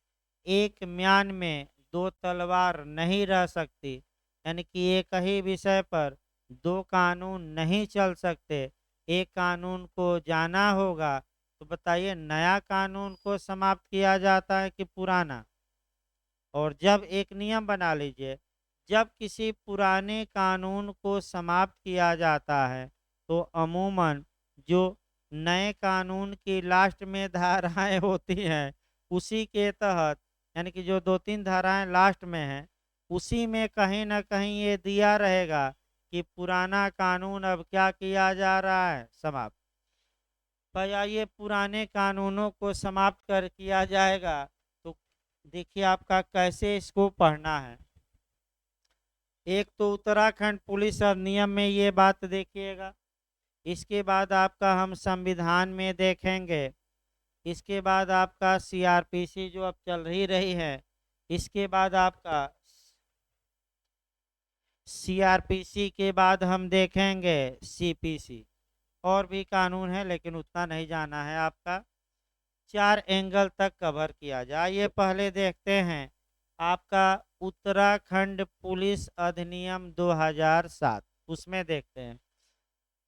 एक म्यान में दो तलवार नहीं रह सकती, यानी कि एक ही विषय पर दो कानून नहीं चल सकते। एक कानून को जाना होगा, तो बताइए नया कानून को समाप्त किया जाता है कि पुराना। और जब एक नियम बना लीजिए, जब किसी पुराने कानून को समाप्त किया जाता है, तो अमूमन जो नए कानून की लास्ट में धाराएं होती हैं, उसी के तहत, यानी कि जो 2-3 धाराएं लास्ट में हैं, उसी में कहीं ना कहीं ये दिया रहेगा कि पुराना कानून अब क्या किया जा रहा है, समाप्त। भाई आइए पुराने कानूनों को समाप्त कर किया जाएगा, तो देखिए आपका कैसे इसको पढ़ना है। एक तो उत्तराखंड पुलिस अधिनियम में ये बात देखिएगा। इसके बाद आपका हम संविधान में देखेंगे। इसके बाद आपका सीआरपीसी जो अब चल ही रही है। इसके बाद आपका सीआरपीसी के बाद हम देखेंगे सीपीसी। और भी कानून है लेकिन उतना नहीं जाना है आपका। 4 एंगल तक कवर किया जाए। ये पहले देखते हैं आपका उत्तराखंड पुलिस अधिनियम 2007, उसमें देखते हैं।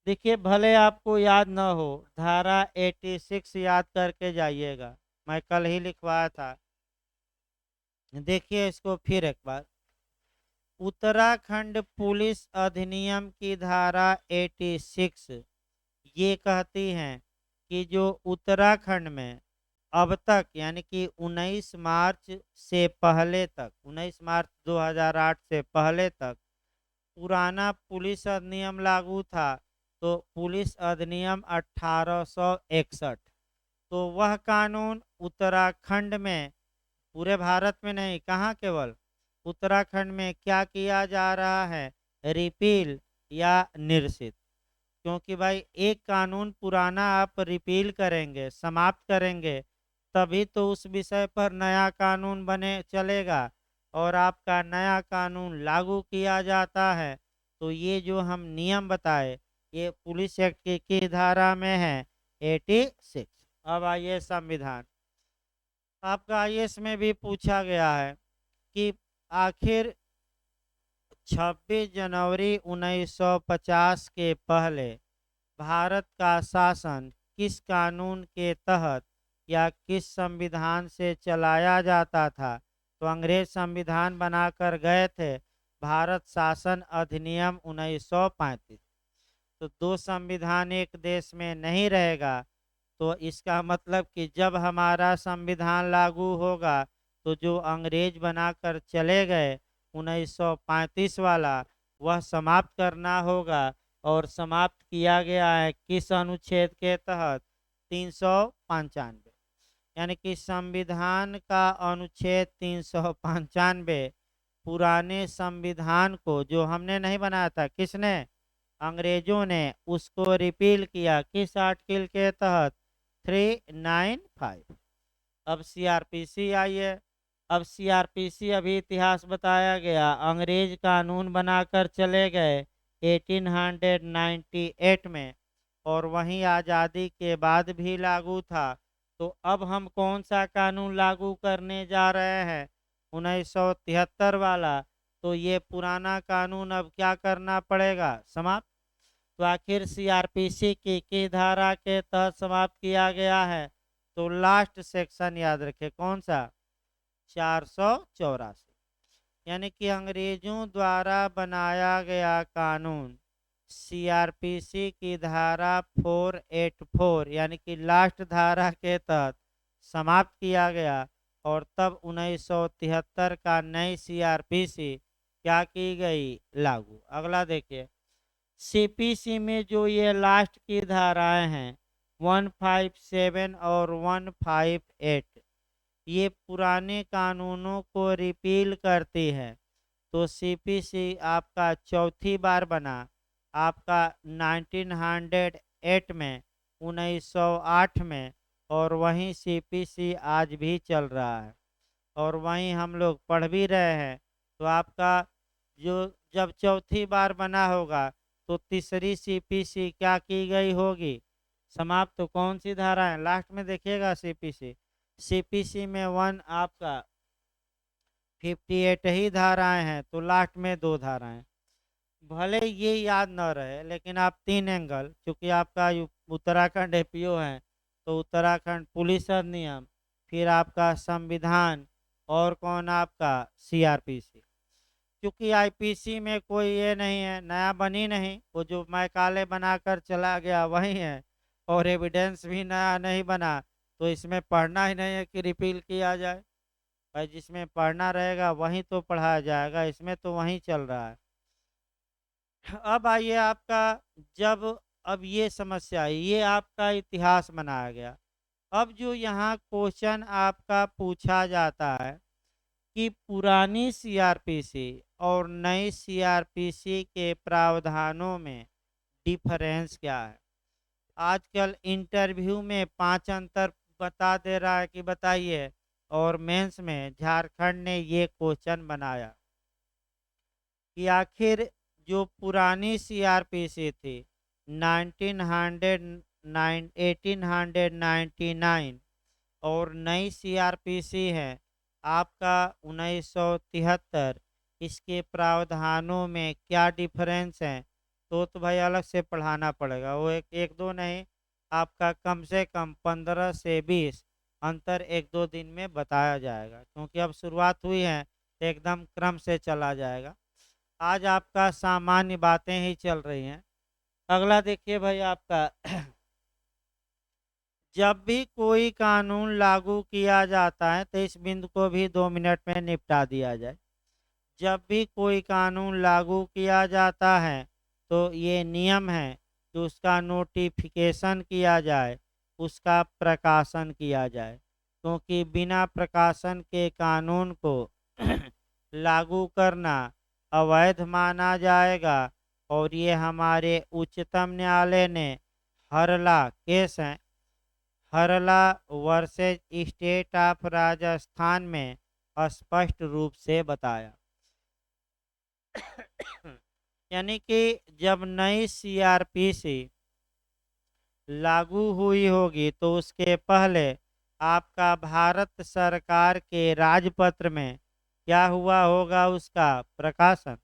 देखिए भले आपको याद न हो, धारा 86 याद करके जाइएगा, मैं कल ही लिखवाया था। देखिए इसको फिर एक बार। उत्तराखंड पुलिस अधिनियम की धारा 86 ये कहती हैं कि जो उत्तराखंड में अब तक, यानी कि 19 मार्च से पहले तक, 19 मार्च 2008 से पहले तक पुराना पुलिस अधिनियम लागू था, तो पुलिस अधिनियम 1861, तो वह कानून उत्तराखंड में, पूरे भारत में नहीं, कहाँ केवल उत्तराखंड में क्या किया जा रहा है, रिपील या निरसित। क्योंकि भाई एक कानून पुराना आप रिपील करेंगे, समाप्त करेंगे, तभी तो उस विषय पर नया कानून बने चलेगा और आपका नया कानून लागू किया जाता है। तो ये जो हम नियम बताए, ये पुलिस एक्ट की धारा में है 86। अब आइए संविधान। आपका आईएएस में भी पूछा गया है कि आखिर 26 जनवरी 1950 के पहले भारत का शासन किस कानून के तहत या किस संविधान से चलाया जाता था। तो अंग्रेज संविधान बनाकर गए थे, भारत शासन अधिनियम 1935। तो दो संविधान एक देश में नहीं रहेगा, तो इसका मतलब कि जब हमारा संविधान लागू होगा तो जो अंग्रेज बनाकर चले गए 1935 वाला, वह समाप्त करना होगा। और समाप्त किया गया है किस अनुच्छेद के तहत? 395। यानी कि संविधान का अनुच्छेद 395 पुराने संविधान को, जो हमने नहीं बनाया था, किसने? अंग्रेजों ने, उसको रिपील किया किस आर्टिकल के तहत? 395। अब सीआरपीसी आई है। अब सीआरपीसी, अभी इतिहास बताया गया, अंग्रेज कानून बनाकर चले गए 1898 में, और वहीं आज़ादी के बाद भी लागू था। तो अब हम कौन सा कानून लागू करने जा रहे हैं? 1973 वाला। तो ये पुराना कानून अब क्या करना पड़ेगा? समाप्त। तो आखिर सीआरपीसी की धारा के तहत समाप्त किया गया है? तो लास्ट सेक्शन याद रखें, कौन सा? 484। यानी कि अंग्रेजों द्वारा बनाया गया कानून सीआरपीसी की धारा 484 यानी कि लास्ट धारा के तहत समाप्त किया गया। और तब 1973 का नई सीआरपीसी क्या की गई? लागू। अगला देखिए, सीपीसी में जो ये लास्ट की धाराएं हैं 157 और 158, ये पुराने कानूनों को रिपील करती है। तो सीपीसी आपका चौथी बार बना, आपका 1908 में, 1908 में, और वहीं सीपीसी आज भी चल रहा है और वहीं हम लोग पढ़ भी रहे हैं। तो आपका जो जब चौथी बार बना होगा तो तीसरी सीपीसी क्या की गई होगी? समाप्त। तो कौन सी धारा है लास्ट में देखिएगा? सीपीसी। सीपीसी में आपका 58 ही धाराएं हैं, तो लास्ट में 2 धाराएं। भले ये याद न रहे, लेकिन आप 3 एंगल, चूंकि आपका उत्तराखंड एपीओ है, तो उत्तराखंड पुलिस अधिनियम, फिर आपका संविधान, और कौन? आपका सीआरपीसी। क्योंकि आईपीसी में कोई ये नहीं है, नया बनी नहीं, वो जो मैकाले बनाकर चला गया वही है, और एविडेंस भी नया नहीं बना। तो इसमें पढ़ना ही नहीं है कि रिपील किया जाए। भाई जिसमें पढ़ना रहेगा वहीं तो पढ़ाया जाएगा, इसमें तो वहीं चल रहा है। अब आइए आपका, जब अब ये समस्या, ये आपका इतिहास बनाया गया। अब जो यहाँ क्वेश्चन आपका पूछा जाता है कि पुरानी सीआरपीसी और नई सीआरपीसी के प्रावधानों में डिफरेंस क्या है? आजकल इंटरव्यू में 5 अंतर बता दे रहा है कि बताइए, और मेंस में झारखंड ने ये क्वेश्चन बनाया कि आखिर जो पुरानी सीआरपीसी थी 1899 और नई सीआरपीसी है आपका 1973, इसके प्रावधानों में क्या डिफरेंस है? तो भाई अलग से पढ़ाना पड़ेगा, वो एक दो नहीं, आपका कम से कम 15 से 20 अंतर 1-2 दिन में बताया जाएगा, क्योंकि अब शुरुआत हुई है तो एकदम क्रम से चला जाएगा। आज आपका सामान्य बातें ही चल रही हैं। अगला देखिए भाई आपका जब भी कोई कानून लागू किया जाता है, तो इस बिंदु को भी 2 मिनट में निपटा दिया जाए। जब भी कोई कानून लागू किया जाता है तो ये नियम है कि उसका नोटिफिकेशन किया जाए, उसका प्रकाशन किया जाए, क्योंकि बिना प्रकाशन के कानून को लागू करना अवैध माना जाएगा। और ये हमारे उच्चतम न्यायालय ने हरला केस है, हरला वर्सेज स्टेट ऑफ राजस्थान में स्पष्ट रूप से बताया। यानी कि जब नई सीआरपीसी लागू हुई होगी तो उसके पहले आपका भारत सरकार के राजपत्र में क्या हुआ होगा? उसका प्रकाशन।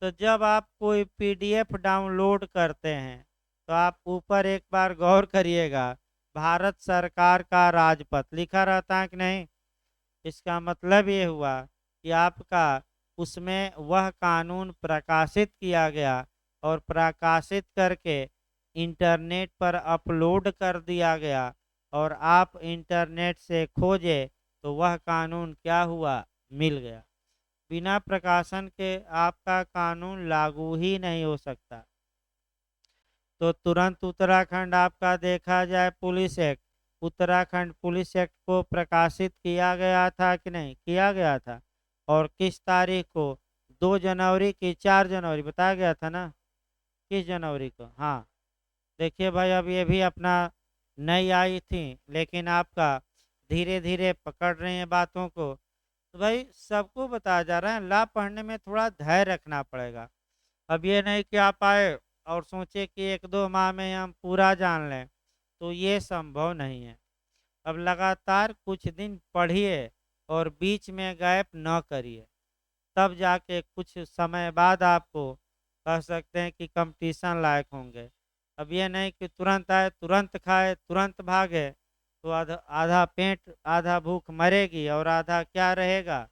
तो जब आप कोई पीडीएफ डाउनलोड करते हैं तो आप ऊपर एक बार गौर करिएगा, भारत सरकार का राजपत्र लिखा रहता है कि नहीं? इसका मतलब ये हुआ कि आपका उसमें वह कानून प्रकाशित किया गया, और प्रकाशित करके इंटरनेट पर अपलोड कर दिया गया और आप इंटरनेट से खोजे तो वह कानून क्या हुआ, मिल गया। बिना प्रकाशन के आपका कानून लागू ही नहीं हो सकता। तो तुरंत उत्तराखंड आपका देखा जाए police act, Uttarakhand police act को प्रकाशित किया गया था कि नहीं किया गया था, और किस तारीख को, 2 जनवरी की 4 जनवरी बताया गया था ना, किस जनवरी को, हाँ। देखिए भाई, अब ये भी अपना नई आई थी, लेकिन आपका धीरे धीरे पकड़ रहे हैं बातों को। तो भाई सबको बताया जा रहा है, ला पढ़ने में थोड़ा धैर्य रखना पड़ेगा। अब ये नहीं कि आप आए और सोचे कि 1-2 माह में हम पूरा जान लें, तो ये संभव नहीं है। अब लगातार कुछ दिन पढ़िए और बीच में गैप न करिए, तब जाके कुछ समय बाद आपको कह सकते हैं कि कंपटीशन लायक होंगे। अब ये नहीं कि तुरंत आए, तुरंत खाए, तुरंत भागे, तो आधा आधा पेट आधा भूख मरेगी और आधा क्या रहेगा,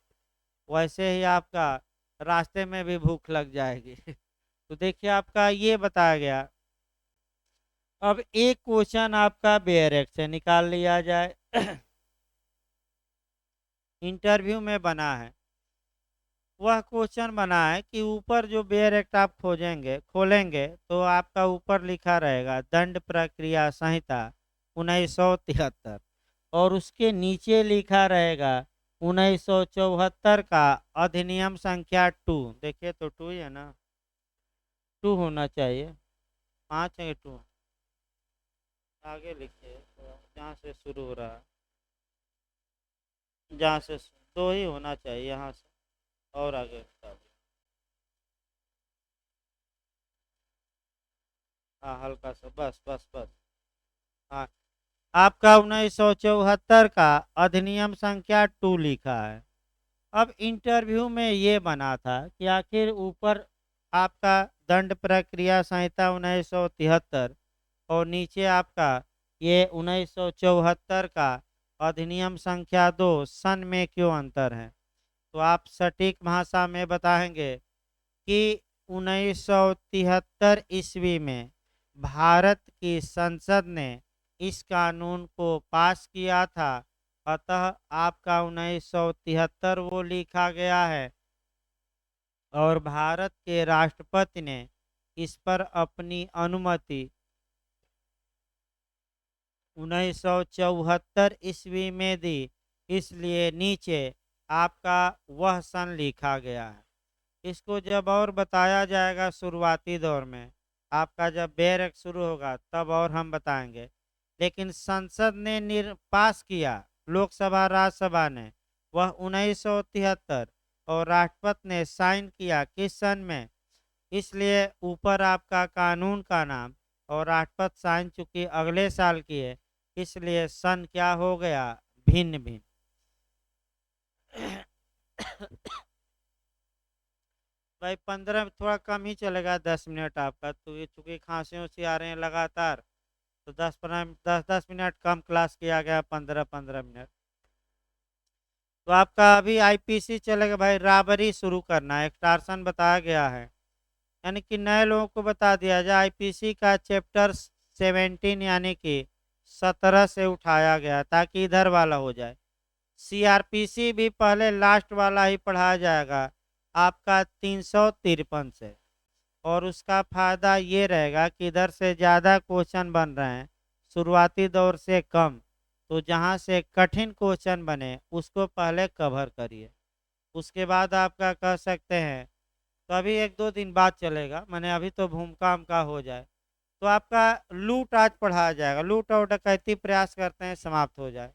वैसे ही आपका रास्ते में भी भूख लग जाएगी। तो देखिए आपका ये बताया गया। अब एक क्वेश्चन आपका बेयरक से निकाल लिया जाए। इंटरव्यू में बना है, वह क्वेश्चन बना है कि ऊपर जो बेयर एक्ट आप खोजेंगे खोलेंगे तो आपका ऊपर लिखा रहेगा दंड प्रक्रिया संहिता 1973, और उसके नीचे लिखा रहेगा 1974 का अधिनियम संख्या 2। देखिए तो 2 ही है ना, 2 होना चाहिए, 5 है 2, आगे लिखिए तो जहाँ से शुरू हो रहा है, जहाँ से 2 ही होना चाहिए यहाँ से, और आगे बताओ। हाँ हल्का सा, बस बस बस। हाँ, आपका 1974 का अधिनियम संख्या 2 लिखा है। अब इंटरव्यू में ये बना था कि आखिर ऊपर आपका दंड प्रक्रिया संहिता 1973 और नीचे आपका ये 1974 का अधिनियम संख्या 2 सन में क्यों अंतर है। तो आप सटीक भाषा में बताएंगे कि 1973 ईस्वी में भारत की संसद ने इस कानून को पास किया था, अतः आपका 1973 वो लिखा गया है, और भारत के राष्ट्रपति ने इस पर अपनी अनुमति 1974 ईस्वी में दी, इसलिए नीचे आपका वह सन लिखा गया है। इसको जब और बताया जाएगा शुरुआती दौर में, आपका जब बैरक शुरू होगा तब और हम बताएंगे। लेकिन संसद ने पास किया, लोकसभा राज्यसभा ने, वह 1973, और राष्ट्रपति ने साइन किया किस सन में। इसलिए ऊपर आपका कानून का नाम और राष्ट्रपति साइन चुकी अगले साल की है, इसलिए सन क्या हो गया, भिन्न भिन्न। भाई 15 थोड़ा कम ही चलेगा, 10 मिनट आपका, तो ये चूंकि खांसियों से आ रहे हैं लगातार, तो 10-10 मिनट कम क्लास किया गया, 15-15 मिनट। तो आपका अभी आईपीसी चलेगा भाई, राबरी शुरू करना है, एक्सटॉर्शन बताया गया है, यानी कि नए लोगों को बता दिया जाए आईपीसी का चैप्टर 17 यानी कि 17 से उठाया गया ताकि इधर वाला हो जाए। सीआरपीसी भी पहले लास्ट वाला ही पढ़ाया जाएगा आपका 353 से, और उसका फायदा ये रहेगा कि इधर से ज़्यादा क्वेश्चन बन रहे हैं, शुरुआती दौर से कम, तो जहाँ से कठिन क्वेश्चन बने उसको पहले कवर करिए, उसके बाद आपका कह सकते हैं। तो अभी 1-2 दिन बाद चलेगा, मैंने अभी तो भूमका का हो जाए, तो आपका लूट आज पढ़ाया जाएगा, लूट और डकैती प्रयास करते हैं समाप्त हो जाए।